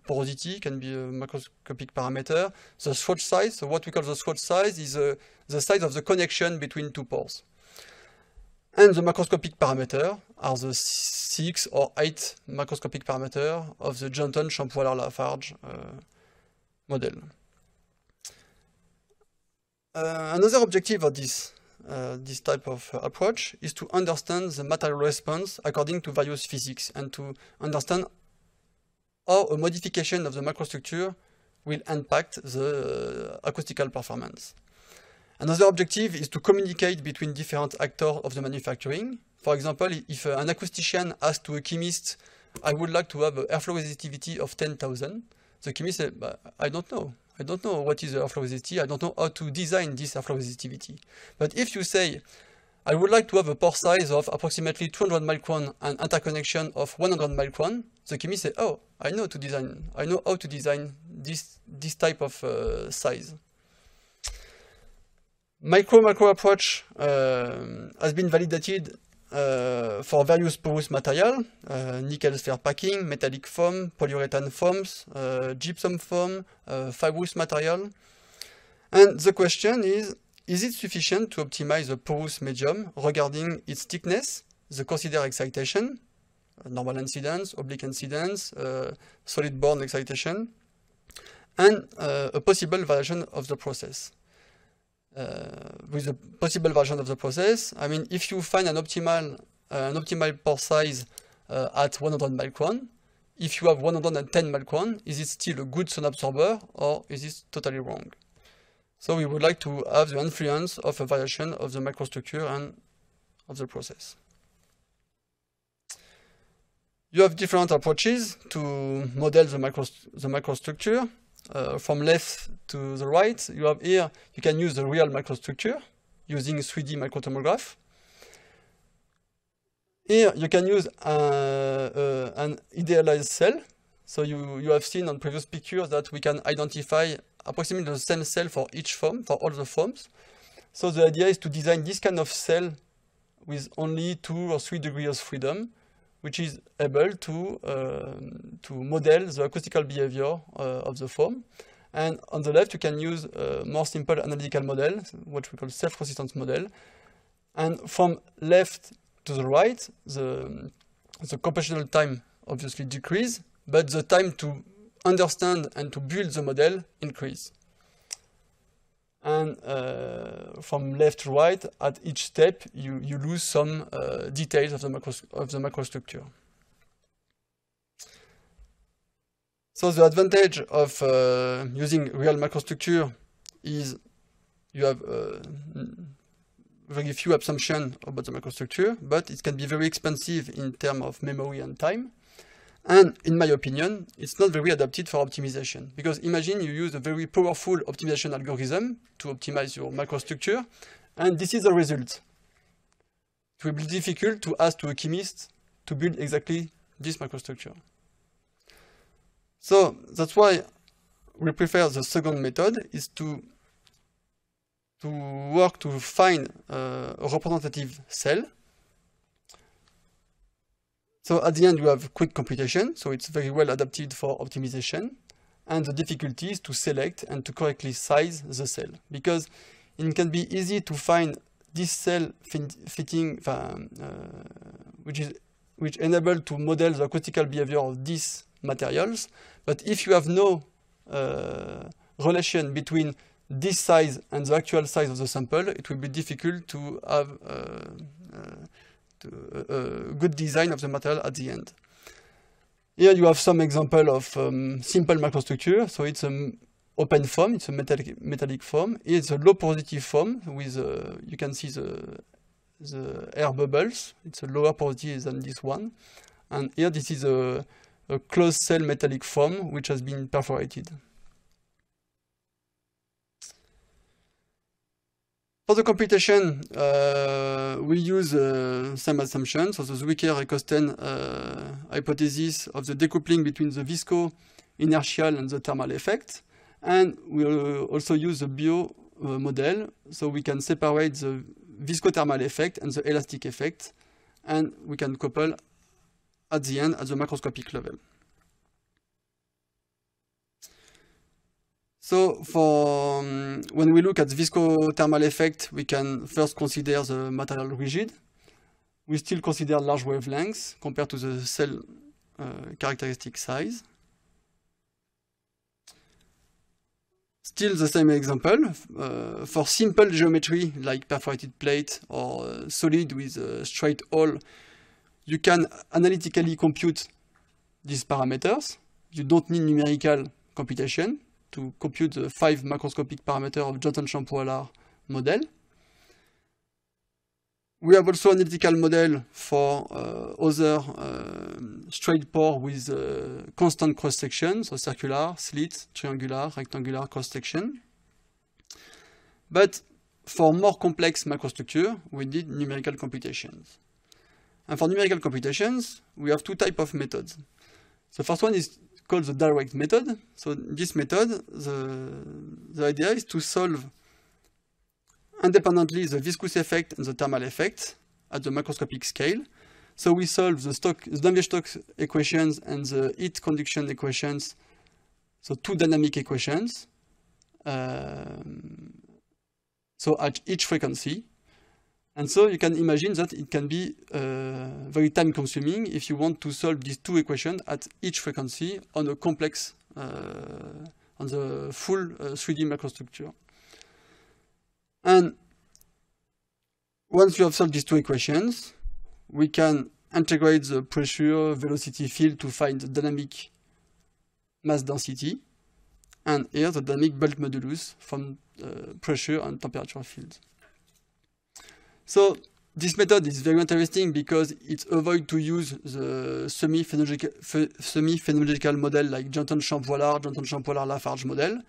[SPEAKER 1] porosity can be a macroscopic parameter, the swatch size. So what we call the swatch size is the size of the connection between two pores. And the macroscopic parameter are the 6 or 8 macroscopic parameters of the Johnson Champoux-Allard-Lafarge model. Another objective of this type of approach is to understand the material response according to various physics and to understand how a modification of the macrostructure will impact the acoustical performance. Another objective is to communicate between different actors of the manufacturing. For example, if an acoustician asks to a chemist, I would like to have an airflow resistivity of 10,000, the chemist says, I don't know. I don't know what is the airflow resistivity. I don't know how to design this airflow resistivity. But if you say, I would like to have a pore size of approximately 200 micron and interconnection of 100 micron, the chemist says, oh, I know how to design this type of size. Micro-macro approach has been validated for various porous material, nickel sphere packing, metallic foam, polyurethane foams, gypsum foam, fibrous material. And the question is it sufficient to optimize the porous medium regarding its thickness, the considered excitation, normal incidence, oblique incidence, solid bond excitation, and a possible variation of the process? With a possible version of the process, I mean, if you find an optimal pore size at 100 micron, if you have 110 micron, is it still a good sound absorber or is it totally wrong? So we would like to have the influence of a variation of the microstructure and of the process. You have different approaches to model the microstructure. From left to the right, you have here, you can use the real microstructure using 3D microtomograph. Here you can use an idealized cell. So you have seen on previous pictures that we can identify approximately the same cell for each foam, for all the foams. So the idea is to design this kind of cell with only 2 or 3 degrees of freedom, which is able to model the acoustical behavior of the foam. And on the left, you can use a more simple analytical model, what we call self-resistance model. And from left to the right, the computational time obviously decrease, but the time to understand and to build the model increase. And from left to right, at each step, you lose some details of the microstructure. So the advantage of using real microstructure is you have very few assumptions about the microstructure, but it can be very expensive in terms of memory and time. And in my opinion, it's not very adapted for optimization. Because imagine you use a very powerful optimization algorithm to optimize your microstructure, and this is the result. It will be difficult to ask to a chemist to build exactly this microstructure. So that's why we prefer the second method, is to work to find a representative cell. So at the end, you have quick computation, so it's very well adapted for optimization. And the difficulty is to select and to correctly size the cell, because it can be easy to find this cell fitting, which is which enable to model the acoustical behavior of these materials. But if you have no relation between this size and the actual size of the sample, it will be difficult to have a good design of the material at the end. Here you have some example of simple microstructure. So it's an open foam, it's a metallic foam. Here it's a low porosity foam with, you can see the air bubbles. It's a lower porosity than this one. And here this is a closed cell metallic foam which has been perforated. For the computation, we use same assumption, so the Zwicker-Ekosten hypothesis of the decoupling between the visco-inertial and the thermal effect. And we also use the Biot model, so we can separate the viscothermal effect and the elastic effect, and we can couple at the end at the macroscopic level. So for when we look at the viscothermal effect, we can first consider the material rigid. We still consider large wavelengths compared to the cell characteristic size. Still the same example. For simple geometry like perforated plate or solid with a straight hole, you can analytically compute these parameters. You don't need numerical computation to compute the 5 macroscopic parameters of Johnson-Champoux-Allard model. We have also an analytical model for other straight pore with constant cross-section, so circular, slit, triangular, rectangular cross-section. But for more complex macrostructure, we need numerical computations. And for numerical computations, we have two types of methods. The first one is called the direct method. So this method, the idea is to solve independently the viscous effect and the thermal effect at the macroscopic scale. So we solve the Navier-Stokes equations and the heat conduction equations, so two dynamic equations, so at each frequency. And so you can imagine that it can be very time consuming if you want to solve these two equations at each frequency on a complex, on the full 3D macrostructure. And once you have solved these two equations, we can integrate the pressure, velocity field to find the dynamic mass density, and here the dynamic bulk modulus from pressure and temperature fields. So this method is very interesting because it avoids to use the semi-phenomenological model like Johnson-Champoux-Allard, Johnson-Champoux-Allard-Lafarge model,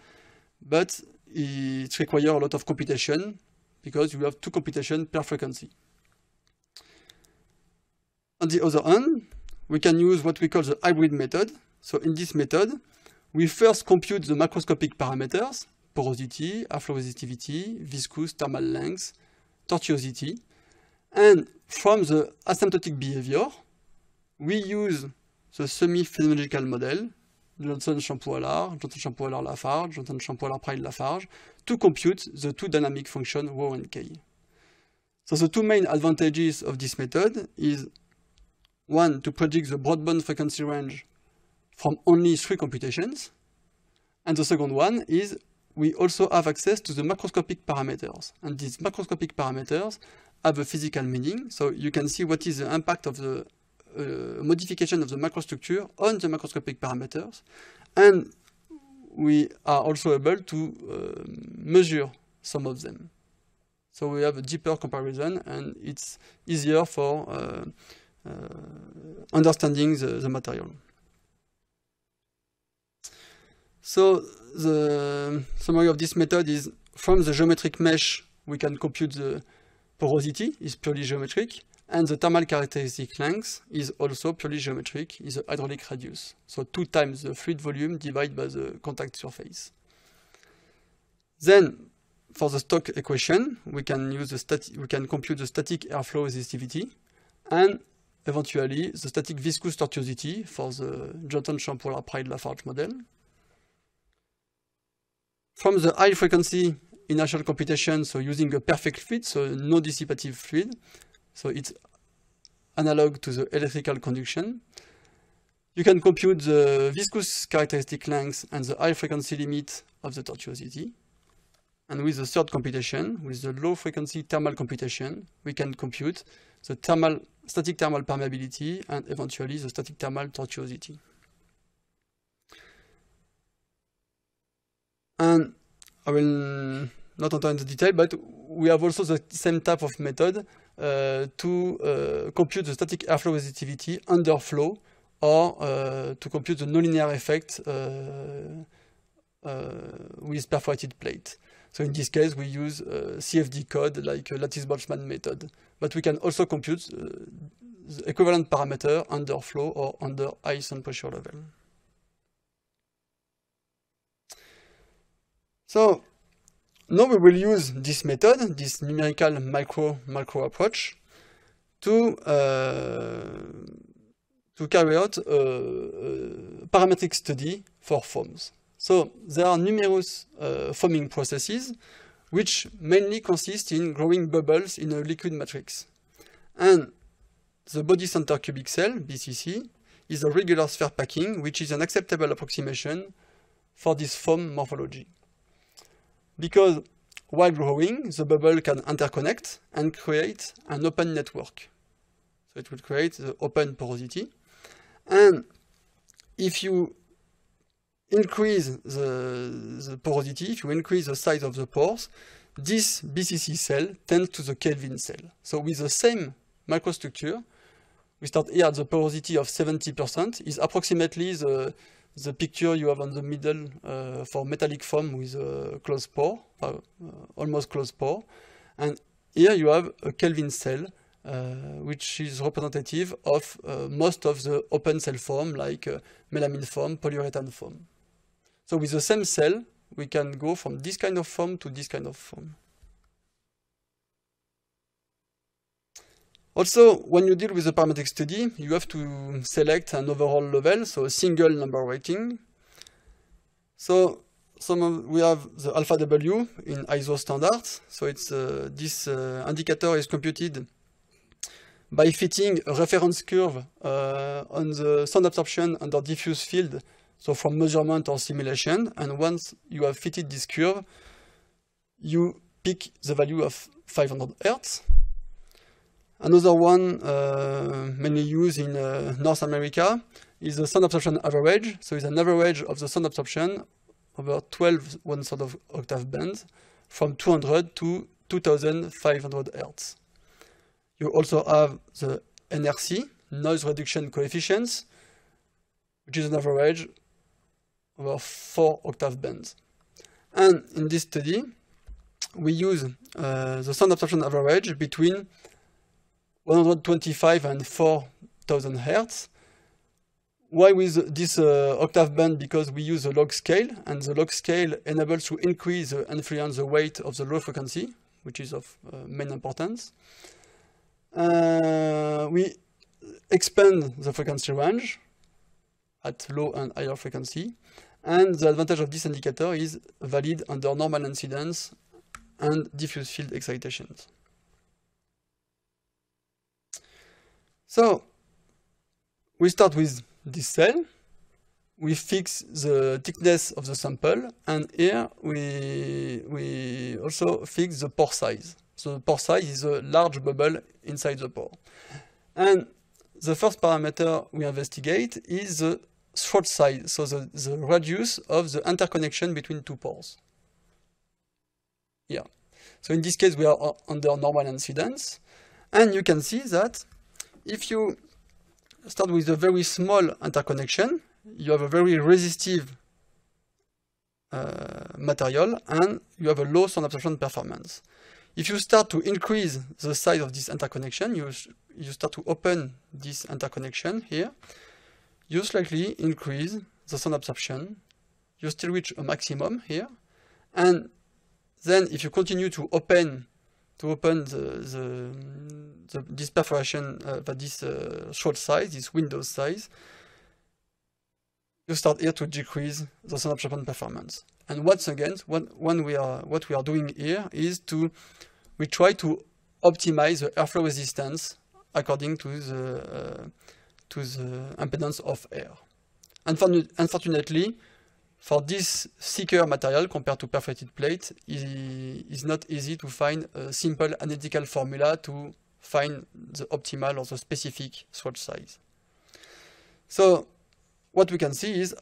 [SPEAKER 1] but it requires a lot of computation because you have two computations per frequency. On the other hand, we can use what we call the hybrid method. So in this method, we first compute the macroscopic parameters, porosity, airflow resistivity, viscous, thermal length, tortuosity, and from the asymptotic behavior, we use the semi-phenomenological model, Johnson-Champoux-Allard, Johnson-Champoux-Allard-Lafarge, Johnson-Champoux-Allard-Praille-Lafarge, to compute the two dynamic functions ρ and k. So the two main advantages of this method is, one, to predict the broadband frequency range from only 3 computations, and the second one is we also have access to the macroscopic parameters, and these macroscopic parameters have a physical meaning, so you can see what is the impact of the modification of the macrostructure on the macroscopic parameters, and we are also able to measure some of them. So we have a deeper comparison, and it's easier for understanding the material. So the summary of this method is, from the geometric mesh, we can compute the porosity, is purely geometric, and the thermal characteristic length is also purely geometric, is the hydraulic radius. So 2 times the fluid volume divided by the contact surface. Then, for the Stokes equation, we can use we can compute the static airflow resistivity, and eventually the static viscous tortuosity for the Johnson-Champoux-Allard-Praille-Lafarge model. From the high frequency inertial computation, so using a perfect fluid, so no dissipative fluid, so it's analog to the electrical conduction. You can compute the viscous characteristic length and the high frequency limit of the tortuosity. And with the third computation, with the low frequency thermal computation, we can compute the static thermal permeability and eventually the static thermal tortuosity. And I will not enter into detail, but we have also the same type of method to compute the static airflow resistivity under flow, or to compute the nonlinear effect with perforated plate. So in this case, we use CFD code like Lattice-Boltzmann method. But we can also compute the equivalent parameter under flow or under high sound pressure level. So now we will use this method, this numerical macro approach, to carry out a parametric study for foams. So there are numerous foaming processes which mainly consist in growing bubbles in a liquid matrix. And the body center cubic cell, BCC, is a regular sphere packing, which is an acceptable approximation for this foam morphology. Because while growing, the bubble can interconnect and create an open network. So it will create the open porosity. And if you increase the porosity, if you increase the size of the pores, this BCC cell tends to the Kelvin cell. So with the same microstructure, we start here at the porosity of 70%, is approximately the picture you have on the middle for metallic foam with a closed pore, almost closed pore. And here you have a Kelvin cell, which is representative of most of the open cell foam, like melamine foam, polyurethane foam. So with the same cell, we can go from this kind of foam to this kind of foam. Also, when you deal with a parametric study, you have to select an overall level, so a single number rating. So we have the alpha W in ISO standards. So it's this indicator is computed by fitting a reference curve on the sound absorption under diffuse field, so from measurement or simulation. And once you have fitted this curve, you pick the value of 500 Hz. Another one mainly used in North America is the sound absorption average. So it's an average of the sound absorption over 12 1/3 octave bands from 200 to 2500 Hz. You also have the NRC, noise reduction coefficients, which is an average over 4 octave bands. And in this study, we use the sound absorption average between 125 and 4000 Hz. Why with this octave band? Because we use a log scale, and the log scale enables to increase and influence the weight of the low frequency, which is of main importance. We expand the frequency range at low and higher frequency, and the advantage of this indicator is valid under normal incidence and diffuse field excitations. So we start with this cell, we fix the thickness of the sample, and here we also fix the pore size. So the pore size is a large bubble inside the pore. And the first parameter we investigate is the throat size, so the radius of the interconnection between two pores. Yeah. So in this case, we are under normal incidence, and you can see that if you start with a very small interconnection, you have a very resistive material, and you have a low sound absorption performance. If you start to increase the size of this interconnection, you start to open this interconnection here, you slightly increase the sound absorption, you still reach a maximum here, and then if you continue to open this perforation, this throat size, this window size, you start here to decrease the sound absorption performance. And once again, what we are doing here is we try to optimize the airflow resistance according to the impedance of air. Unfortunately, for this thicker material compared to perforated plate, it is not easy to find a simple analytical formula to find the optimal or the specific swatch size. So what we can see is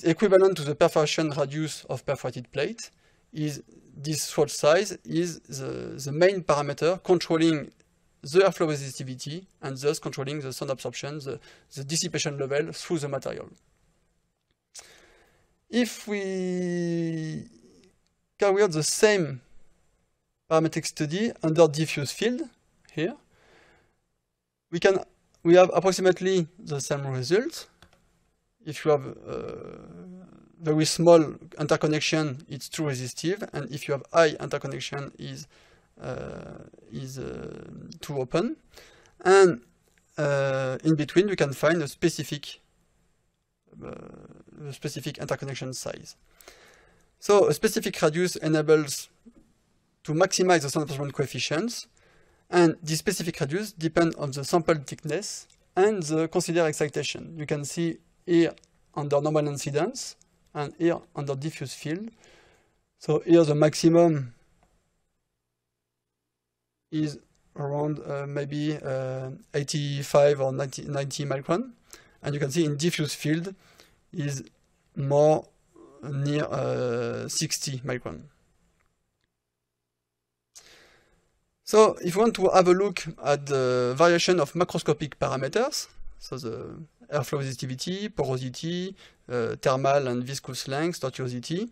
[SPEAKER 1] equivalent to the perforation radius of perforated plate. Is this swatch size is the main parameter controlling the airflow resistivity and thus controlling the sound absorption, the dissipation level through the material. If we carry out the same parametric study under diffuse field here, we have approximately the same result. If you have very small interconnection, it's too resistive, and if you have high interconnection, is too open. And in between, we can find a specific interconnection size. So a specific radius enables to maximize the sound absorption coefficients, and this specific radius depends on the sample thickness and the considered excitation. You can see here under normal incidence and here under diffuse field. So here the maximum is around maybe 85 or 90 micron, and you can see in diffuse field is more near 60 micron. So if you want to have a look at the variation of macroscopic parameters, so the airflow resistivity, porosity, thermal and viscous length, tortuosity,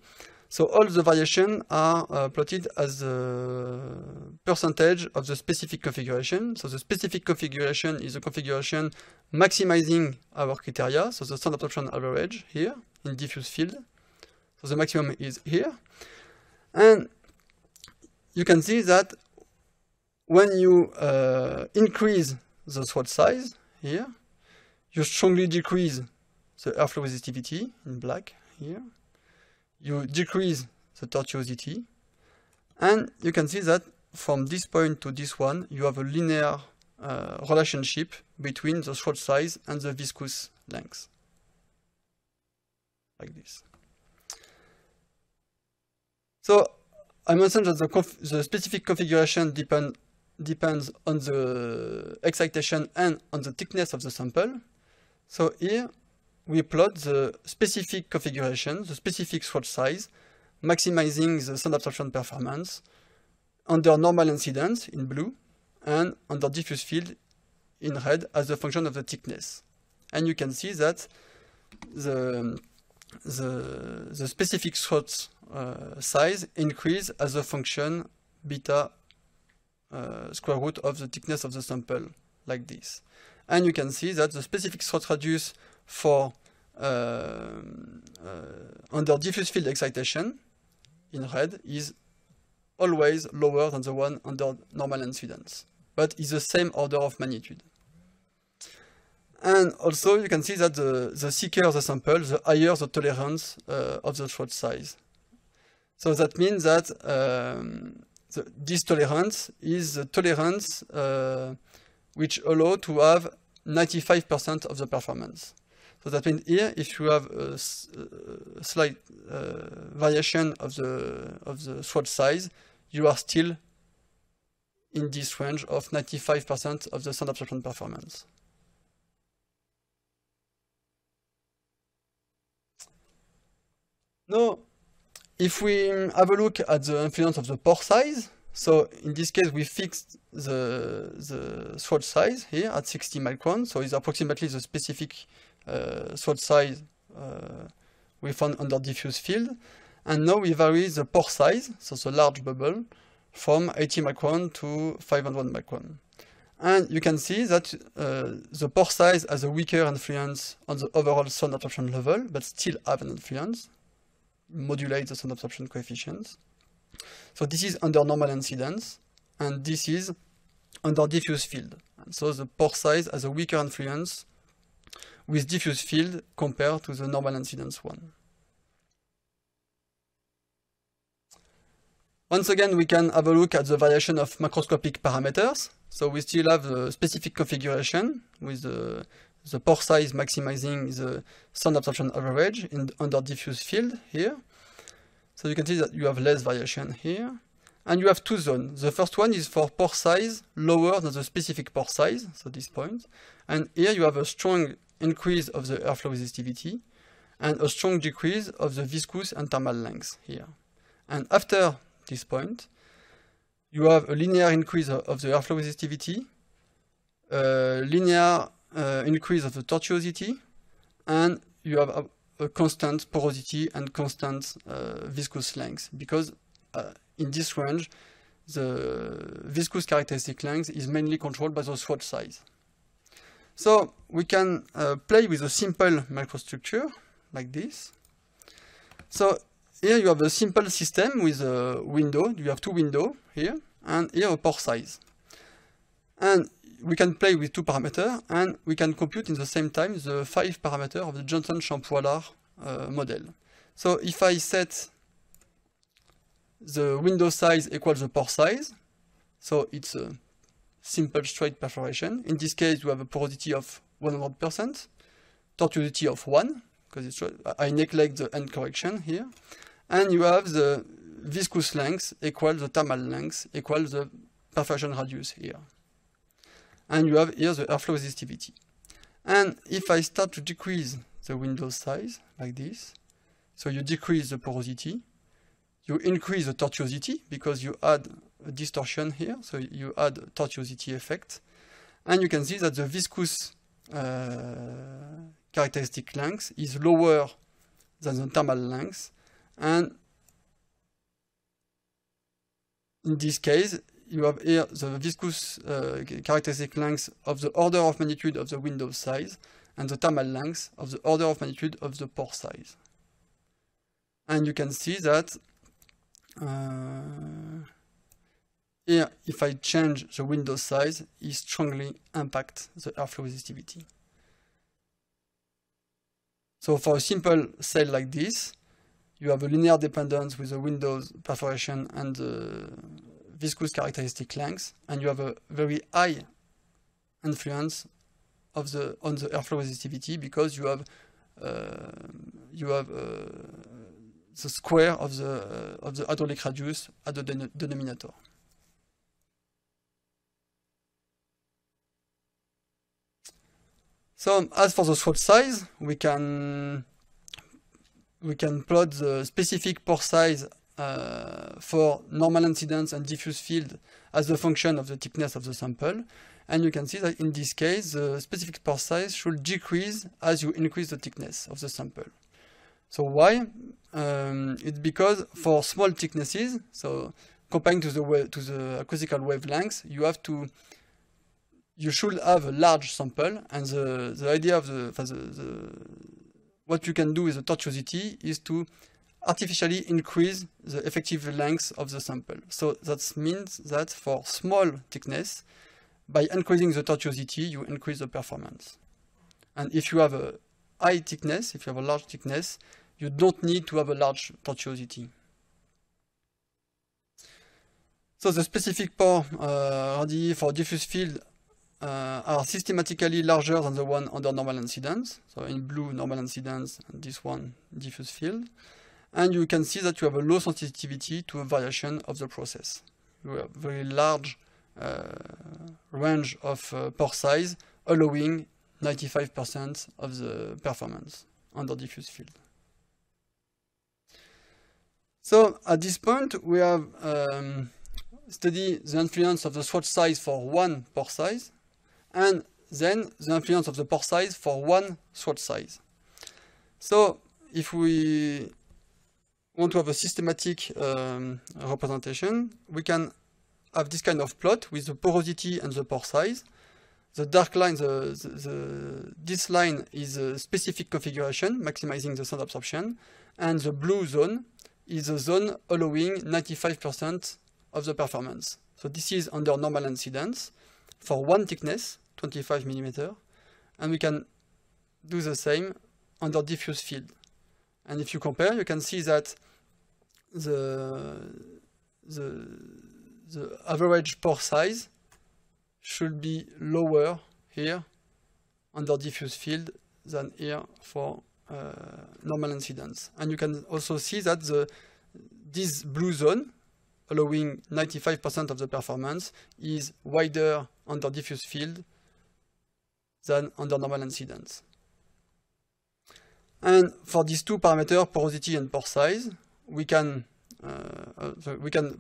[SPEAKER 1] so all the variations are plotted as the percentage of the specific configuration. So the specific configuration is a configuration maximizing our criteria, so the sound absorption average here in diffuse field. So the maximum is here. And you can see that when you increase the swatch size here, you strongly decrease the airflow resistivity in black here. You decrease the tortuosity, and you can see that from this point to this one, you have a linear relationship between the swatch size and the viscous length, like this. So I mentioned that the specific configuration depends on the excitation and on the thickness of the sample. So here we plot the specific configuration, the specific swatch size, maximizing the sound absorption performance under normal incidence in blue and under diffuse field in red as a function of the thickness. And you can see that the specific swatch size increase as a function beta square root of the thickness of the sample, like this. And you can see that the specific swatch radius for under diffuse field excitation in red is always lower than the one under normal incidence, but is the same order of magnitude. And also you can see that the thicker the sample, the higher the tolerance of the swatch size. So that means that this tolerance is the tolerance which allows to have 95% of the performance. So that means here, if you have a slight variation of the swatch size, you are still in this range of 95% of the sound absorption performance. Now, if we have a look at the influence of the pore size, so in this case we fixed the swatch size here at 60 microns, so it's approximately the specific swatch size we found under diffuse field, and now we vary the pore size, so the large bubble, from 80 micron to 500 micron. And you can see that the pore size has a weaker influence on the overall sound absorption level, but still have an influence, modulate the sound absorption coefficients. So this is under normal incidence, and this is under diffuse field. And so the pore size has a weaker influence with diffuse field compared to the normal incidence one. Once again, we can have a look at the variation of macroscopic parameters. So we still have the specific configuration with the pore size maximizing the sound absorption average under diffuse field here. So you can see that you have less variation here. And you have two zones. The first one is for pore size lower than the specific pore size, so this point. And here you have a strong increase of the airflow resistivity and a strong decrease of the viscous and thermal length here. And after this point, you have a linear increase of the airflow resistivity, linear increase of the tortuosity, and you have a constant porosity and constant viscous length, because in this range, the viscous characteristic length is mainly controlled by the swatch size. So we can play with a simple microstructure like this. So here you have a simple system with a window. You have two windows here, and here a pore size. And we can play with two parameters, and we can compute in the same time the 5 parameters of the Johnson-Champ-Wallard model. So if I set the window size equals the pore size, so it's a simple straight perforation. In this case, you have a porosity of 100%, tortuosity of 1, because I neglect the end correction here, and you have the viscous length equals the thermal length equals the perforation radius here. And you have here the airflow resistivity. And if I start to decrease the window size like this, so you decrease the porosity, you increase the tortuosity because you add a distortion here, so you add a tortuosity effect, and you can see that the viscous characteristic length is lower than the thermal length, and in this case you have here the viscous characteristic length of the order of magnitude of the window size and the thermal length of the order of magnitude of the pore size. And you can see that here, if I change the window size, it strongly impacts the airflow resistivity. So for a simple cell like this, you have a linear dependence with the window's perforation and the viscous characteristic length, and you have a very high influence on the airflow resistivity because you have the square of the hydraulic radius at the denominator. So as for the swatch size, we can plot the specific pore size for normal incidence and diffuse field as a function of the thickness of the sample. And you can see that in this case, the specific pore size should decrease as you increase the thickness of the sample. So why? It's because for small thicknesses, so comparing to the acoustical wavelength, you should have a large sample, and the idea of what you can do with the tortuosity is to artificially increase the effective length of the sample. So that means that for small thickness, by increasing the tortuosity, you increase the performance. And if you have a high thickness, if you have a large thickness, you don't need to have a large tortuosity. So the specific pore radii for diffuse field are systematically larger than the one under normal incidence. So in blue, normal incidence, and this one, diffuse field. And you can see that you have a low sensitivity to a variation of the process. You have very large range of pore size, allowing 95% of the performance under diffuse field. So at this point, we have studied the influence of the swatch size for one pore size, and then the influence of the pore size for one swatch size. So if we want to have a systematic representation, we can have this kind of plot with the porosity and the pore size. The dark line, this line is a specific configuration, maximizing the sound absorption, and the blue zone is a zone allowing 95% of the performance. So this is under normal incidence for one thickness, 25 mm, and we can do the same under diffuse field. And if you compare, you can see that the average pore size should be lower here under diffuse field than here for normal incidence. And you can also see that this blue zone, allowing 95% of the performance, is wider under diffuse field than under normal incidence. And for these two parameters, porosity and pore size, we can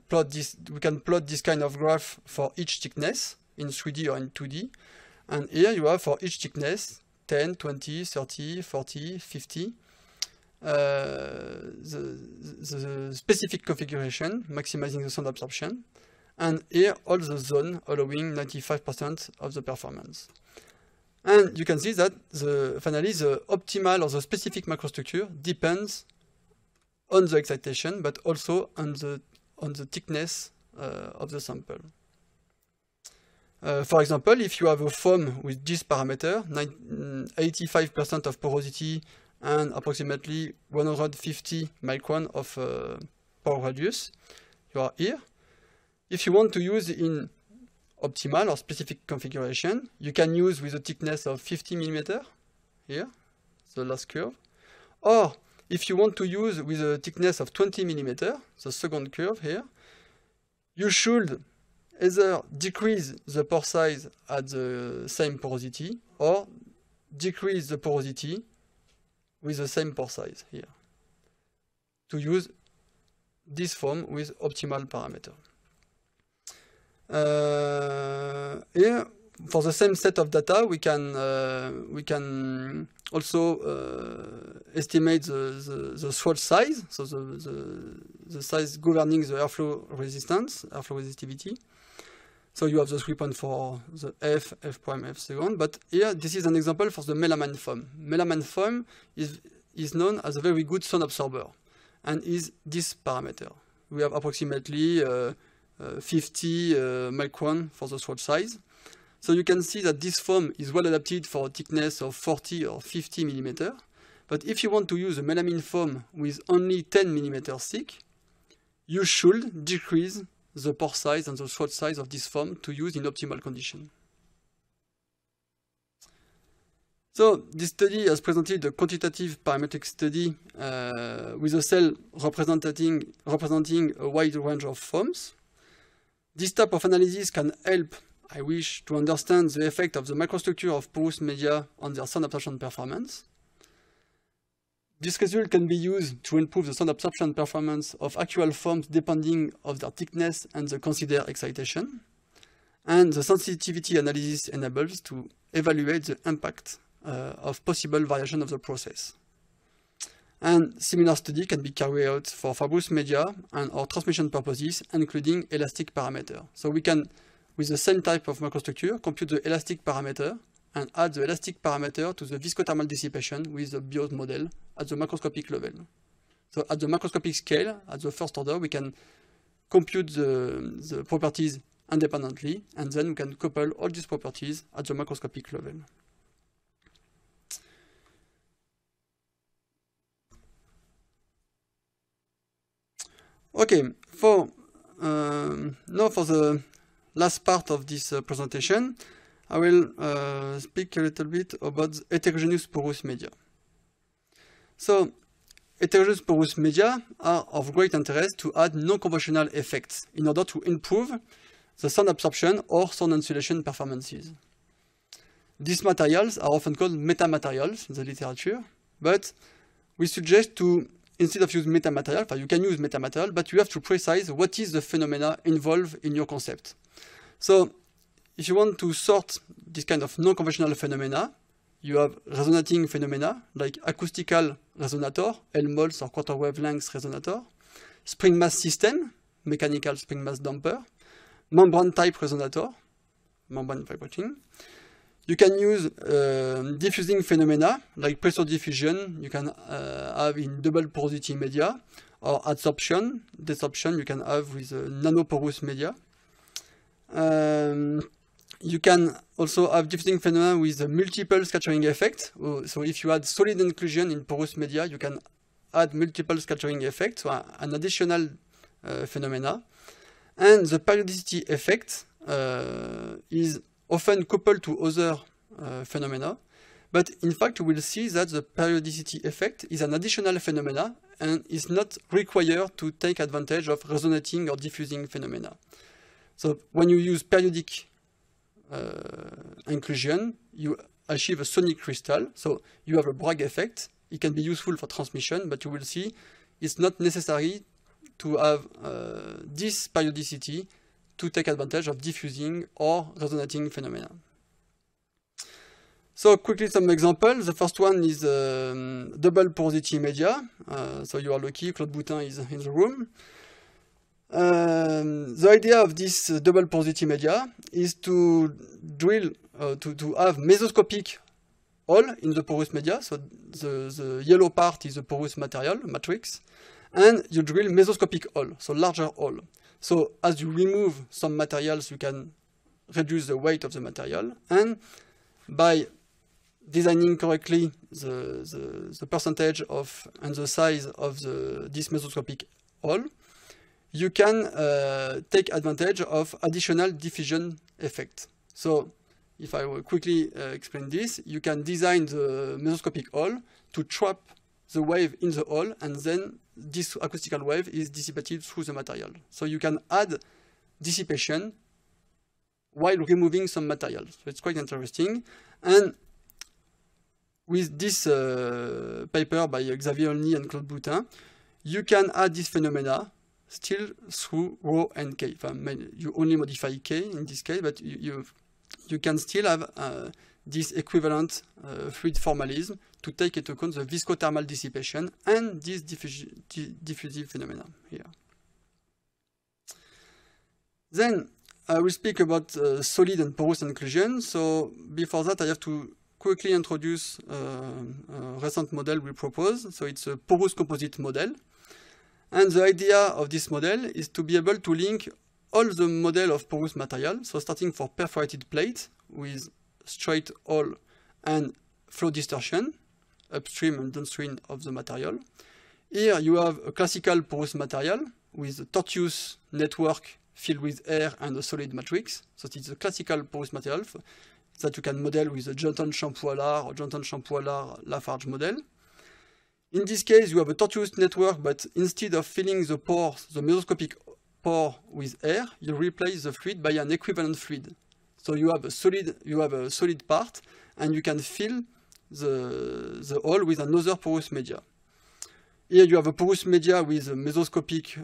[SPEAKER 1] plot this kind of graph for each thickness in 3D or in 2D. And here you have for each thickness 10, 20, 30, 40, 50 the specific configuration maximizing the sound absorption, and here all the zone allowing 95% of the performance. And you can see that finally the optimal or the specific microstructure depends on the excitation, but also on the thickness of the sample. For example, if you have a foam with this parameter, 85% of porosity and approximately 150 micron of pore radius, you are here. If you want to use in optimal or specific configuration, you can use with a thickness of 50 mm, here, the last curve. Or if you want to use with a thickness of 20 mm, the second curve here, you should either decrease the pore size at the same porosity or decrease the porosity with the same pore size here to use this foam with optimal parameter. Here, for the same set of data, we can also estimate the throat size, so the size governing the airflow resistance, airflow resistivity. So you have the 3.4, the F prime, F second, but here this is an example for the melamine foam. Melamine foam is known as a very good sound absorber and is this parameter. We have approximately 50 micron for the throat size. So you can see that this foam is well adapted for a thickness of 40 or 50 mm. But if you want to use a melamine foam with only 10 mm thick, you should decrease the pore size and the throat size of this foam to use in optimal condition. So this study has presented a quantitative parametric study with a cell representing a wide range of foams. This type of analysis can help, I wish, to understand the effect of the microstructure of porous media on their sound absorption performance. This result can be used to improve the sound absorption performance of actual foams depending on their thickness and the considered excitation. And the sensitivity analysis enables to evaluate the impact of possible variation of the process. And similar study can be carried out for fibrous media and or transmission purposes, including elastic parameter. So we can, with the same type of microstructure, compute the elastic parameter and add the elastic parameter to the viscothermal dissipation with the Biot model at the macroscopic level. So at the macroscopic scale, at the first order, we can compute the properties independently, and then we can couple all these properties at the macroscopic level. Okay, now for the last part of this presentation, I will speak a little bit about heterogeneous porous media. So, heterogeneous porous media are of great interest to add non-conventional effects in order to improve the sound absorption or sound insulation performances. These materials are often called metamaterials in the literature, but we suggest to, instead of using metamaterial, you can use metamaterial, but you have to precise what is the phenomena involved in your concept. So, if you want to sort this kind of non-conventional phenomena, you have resonating phenomena like acoustical resonator, Helmholtz or quarter wavelength resonator, spring mass system, mechanical spring mass damper, membrane type resonator, membrane vibrating. You can use diffusing phenomena like pressure diffusion, you can have in double porosity media, or adsorption, desorption you can have with nanoporous media. You can also have diffusing phenomena with a multiple scattering effect. So if you add solid inclusion in porous media, you can add multiple scattering effect, so an additional phenomena. And the periodicity effect is often coupled to other phenomena. But in fact, we'll see that the periodicity effect is an additional phenomena and is not required to take advantage of resonating or diffusing phenomena. So when you use periodic inclusion, you achieve a sonic crystal. So you have a Bragg effect. It can be useful for transmission, but you will see it's not necessary to have this periodicity to take advantage of diffusing or resonating phenomena. So quickly some examples. The first one is double porosity media. So you are lucky, Claude Boutin is in the room. The idea of this double porosity media is to drill, to have mesoscopic hole in the porous media. So the yellow part is the porous material, matrix, and you drill mesoscopic hole, so larger hole. So as you remove some materials, you can reduce the weight of the material, and by designing correctly the percentage of and the size of this mesoscopic hole, you can take advantage of additional diffusion effect. So if I will quickly explain this, you can design the mesoscopic hole to trap the wave in the hole, and then this acoustical wave is dissipated through the material. So you can add dissipation while removing some material. So it's quite interesting. And with this paper by Xavier Olny and Claude Boutin, you can add this phenomena still through rho and k. You only modify k in this case, but you can still have this equivalent fluid formalism to take into account the viscothermal dissipation and this diffusive phenomena here. Then I will speak about solid and porous inclusion. So before that, I have to quickly introduce a recent model we propose. So it's a porous composite model. And the idea of this model is to be able to link all the model of porous material. So starting for perforated plate with straight hole and flow distortion, upstream and downstream of the material. Here you have a classical porous material with a tortuous network filled with air and a solid matrix. So it's a classical porous material that you can model with a Johnson-Champoux-Allard or Johnson-Champoux-Allard-Lafarge model. In this case, you have a tortuous network, but instead of filling the pores, the mesoscopic pore with air, you replace the fluid by an equivalent fluid. So you have a solid part, and you can fill the hole with another porous media. Here you have a porous media with a mesoscopic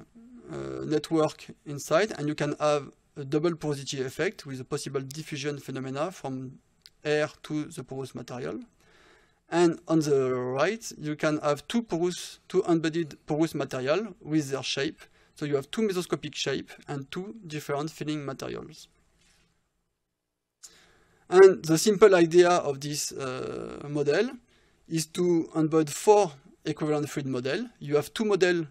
[SPEAKER 1] network inside, and you can have a double porosity effect with a possible diffusion phenomena from air to the porous material. And on the right, you can have two embedded porous material with their shape. So you have two mesoscopic shape and two different filling materials. And the simple idea of this model is to embed 4 equivalent fluid models. You have two models,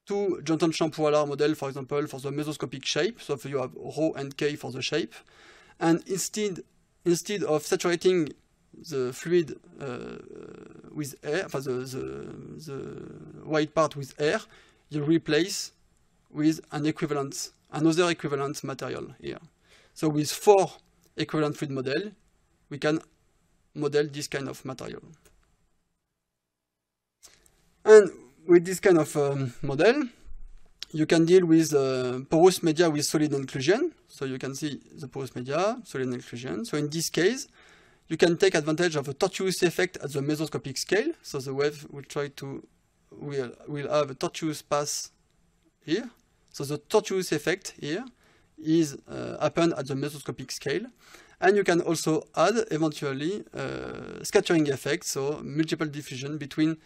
[SPEAKER 1] two Johnson-Champoux-Allard models, for example, for the mesoscopic shape. So you have rho and k for the shape. And instead of saturating the fluid with air, the white part with air, you replace with another equivalent material here. So with 4 equivalent fluid model, we can model this kind of material. And with this kind of model, you can deal with porous media with solid inclusion. So you can see the porous media, solid inclusion. So in this case, you can take advantage of a tortuous effect at the mesoscopic scale. So the wave will have a tortuous path here. So the tortuous effect here is happen at the mesoscopic scale. And you can also add eventually scattering effect, so multiple diffusion between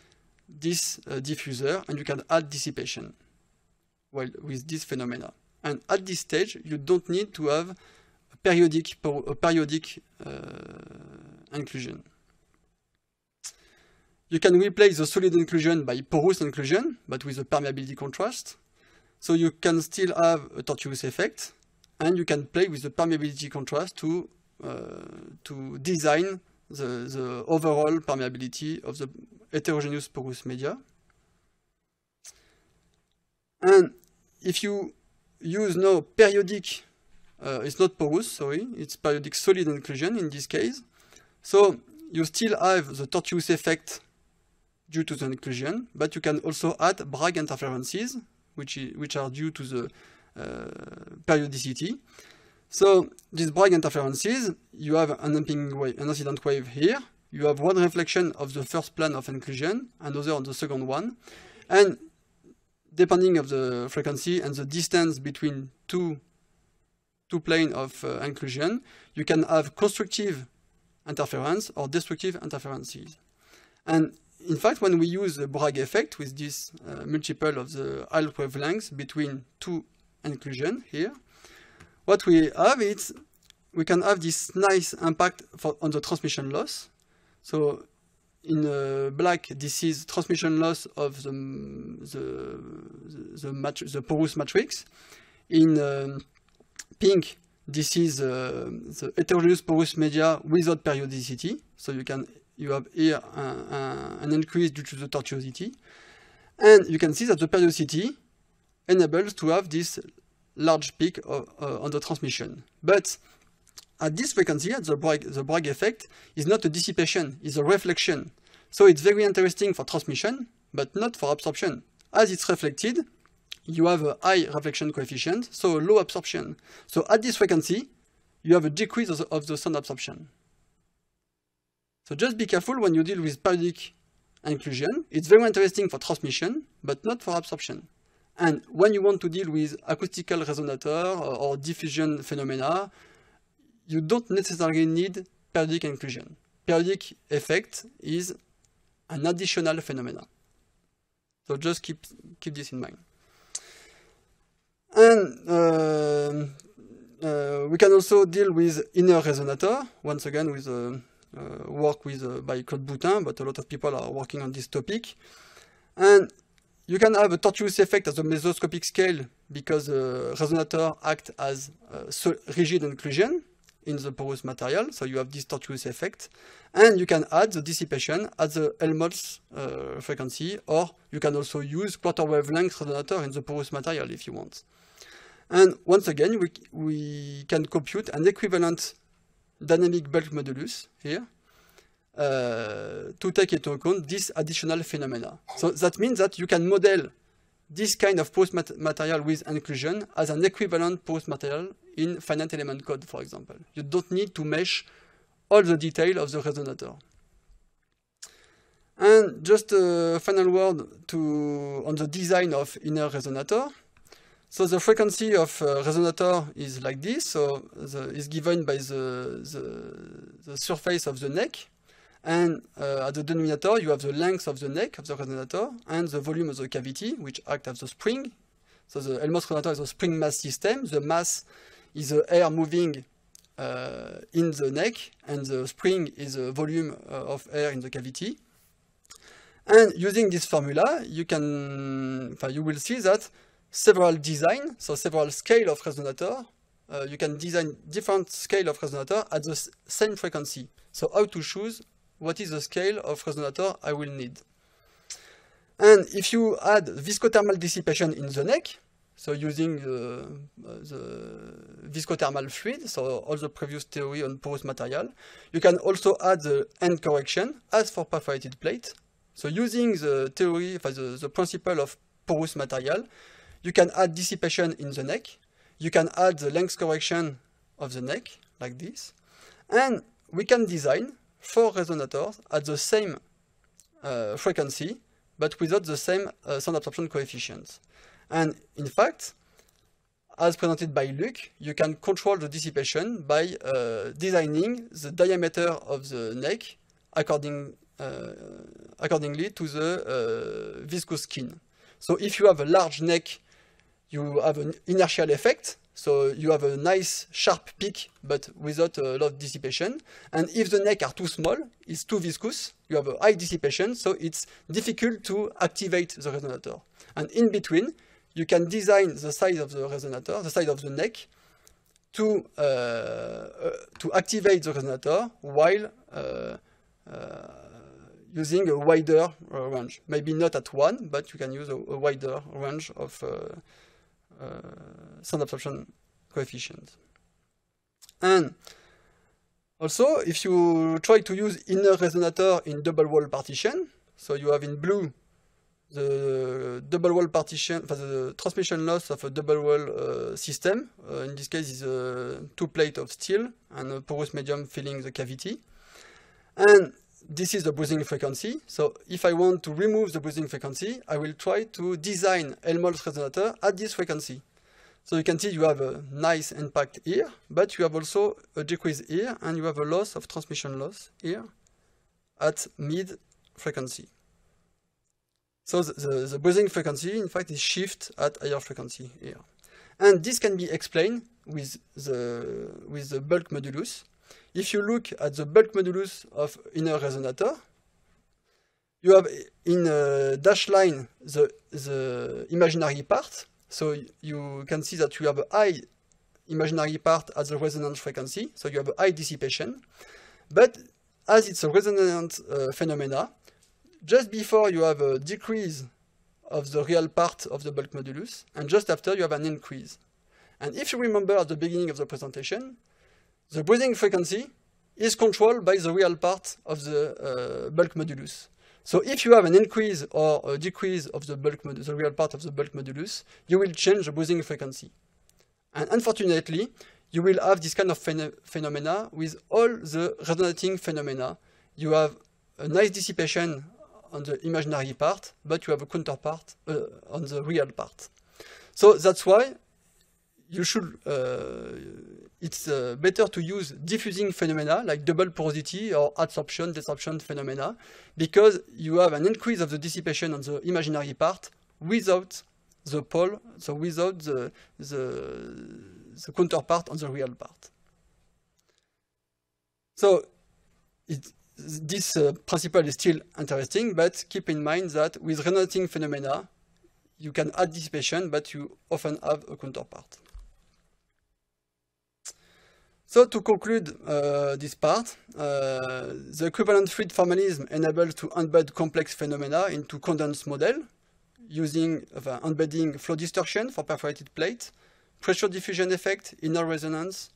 [SPEAKER 1] this diffuser, and you can add dissipation with this phenomena. And at this stage, you don't need to have a periodic inclusion. You can replace the solid inclusion by porous inclusion, but with a permeability contrast. So you can still have a tortuous effect, and you can play with the permeability contrast to design the overall permeability of the heterogeneous porous media. And if you use now periodic it's not porous, sorry, it's periodic solid inclusion in this case. So you still have the tortuous effect due to the inclusion, but you can also add Bragg interferences, which are due to the periodicity. So these Bragg interferences, you have an damping wave, an incident wave here. You have one reflection of the first plane of inclusion, another on the second one, and depending of the frequency and the distance between two planes of inclusion, you can have constructive interference or destructive interferences. And in fact, when we use the Bragg effect with this multiple of the half wavelengths between two inclusion here, what we have is we can have this nice impact on the transmission loss. So in black, this is transmission loss of the porous matrix. In pink, this is the heterogeneous porous media without periodicity. So you have here an increase due to the tortuosity. And you can see that the periodicity enables to have this large peak on the transmission. But at this frequency, the Bragg effect is not a dissipation, it's a reflection. So it's very interesting for transmission, but not for absorption. As it's reflected, you have a high reflection coefficient, so a low absorption. So at this frequency, you have a decrease of the sound absorption. So just be careful when you deal with periodic inclusion. It's very interesting for transmission, but not for absorption. And when you want to deal with acoustical resonator or diffusion phenomena, you don't necessarily need periodic inclusion. Periodic effect is an additional phenomena. So just keep this in mind. And we can also deal with inner resonator, once again with work by Claude Boutin, but a lot of people are working on this topic. And you can have a tortuous effect at the mesoscopic scale because the resonator acts as rigid inclusion in the porous material, so you have this tortuous effect. And you can add the dissipation at the Helmholtz frequency, or you can also use quarter wavelength resonator in the porous material if you want. And once again, we can compute an equivalent dynamic bulk modulus here to take into account this additional phenomena. So that means that you can model this kind of porous material with inclusion as an equivalent porous material in finite element code, for example. You don't need to mesh all the detail of the resonator. And just a final word on the design of inner resonator. So the frequency of resonator is like this, so is given by the surface of the neck, and at the denominator you have the length of the neck of the resonator and the volume of the cavity, which act as the spring. So the Helmholtz resonator is a spring mass system. The mass is the air moving in the neck, and the spring is the volume of air in the cavity. And using this formula, you will see that several design, so several scale of resonator. You can design different scale of resonator at the same frequency. So how to choose what is the scale of resonator I will need. And if you add viscothermal dissipation in the neck, so using the viscothermal fluid, so all the previous theory on porous material, you can also add the end correction as for perforated plate. So using the theory, the principle of porous material, you can add dissipation in the neck, you can add the length correction of the neck, like this, and we can design 4 resonators at the same frequency, but without the same sound absorption coefficients. And in fact, as presented by Luc, you can control the dissipation by designing the diameter of the neck accordingly to the viscous skin. So if you have a large neck, you have an inertial effect, so you have a nice sharp peak, but without a lot of dissipation. And if the neck are too small, it's too viscous, you have a high dissipation, so it's difficult to activate the resonator. And in between, you can design the size of the resonator, the size of the neck, to activate the resonator while using a wider range. Maybe not at 1, but you can use a wider range of sound absorption coefficient. And also, if you try to use inner resonator in double wall partition, so you have in blue the double wall partition, the transmission loss of a double wall system. In this case, is a 2 plate of steel and a porous medium filling the cavity. And this is the bruising frequency. So if I want to remove the bruising frequency, I will try to design Helmholtz resonator at this frequency. So you can see you have a nice impact here, but you have also a decrease here, and you have a loss of transmission loss here at mid frequency. So the bruising frequency, in fact, is shift at higher frequency here. And this can be explained with the bulk modulus. If you look at the bulk modulus of inner resonator, you have in a dashed line the imaginary part. So you can see that you have a high imaginary part at the resonance frequency, so you have a high dissipation. But as it's a resonant phenomena, just before you have a decrease of the real part of the bulk modulus, and just after you have an increase. And if you remember at the beginning of the presentation, the bruising frequency is controlled by the real part of the bulk modulus. So if you have an increase or a decrease of the real part of the bulk modulus, you will change the bruising frequency. And unfortunately, you will have this kind of phenomena with all the resonating phenomena. You have a nice dissipation on the imaginary part, but you have a counterpart on the real part. So that's why you should, it's better to use diffusing phenomena like double porosity or adsorption, desorption phenomena, because you have an increase of the dissipation on the imaginary part without the pole, so without the counterpart on the real part. So this principle is still interesting, but keep in mind that with resonating phenomena, you can add dissipation, but you often have a counterpart. So to conclude this part, the equivalent fluid formalism enables to embed complex phenomena into condensed model using embedding flow distortion for perforated plate, pressure diffusion effect, inner resonance.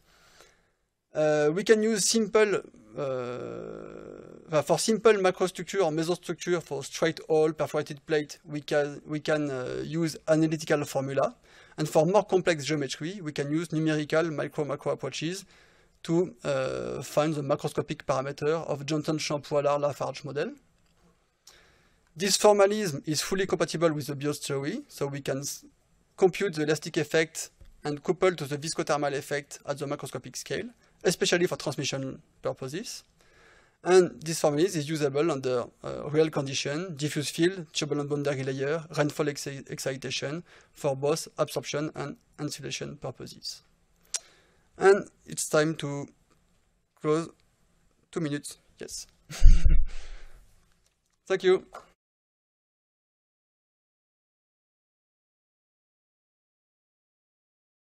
[SPEAKER 1] We can use simple, for simple macrostructure or mesostructure for straight hole perforated plate, we can use analytical formula. And for more complex geometry, we can use numerical micro-macro approaches to find the macroscopic parameter of Johnson-Champ-Wallard-Lafarge model. This formalism is fully compatible with the Biot theory, so we can compute the elastic effect and couple to the viscothermal effect at the macroscopic scale, especially for transmission purposes. And this formalism is usable under real condition, diffuse field, turbulent boundary layer, rainfall excitation for both absorption and insulation purposes. And it's time to close. 2 minutes, yes. Thank you.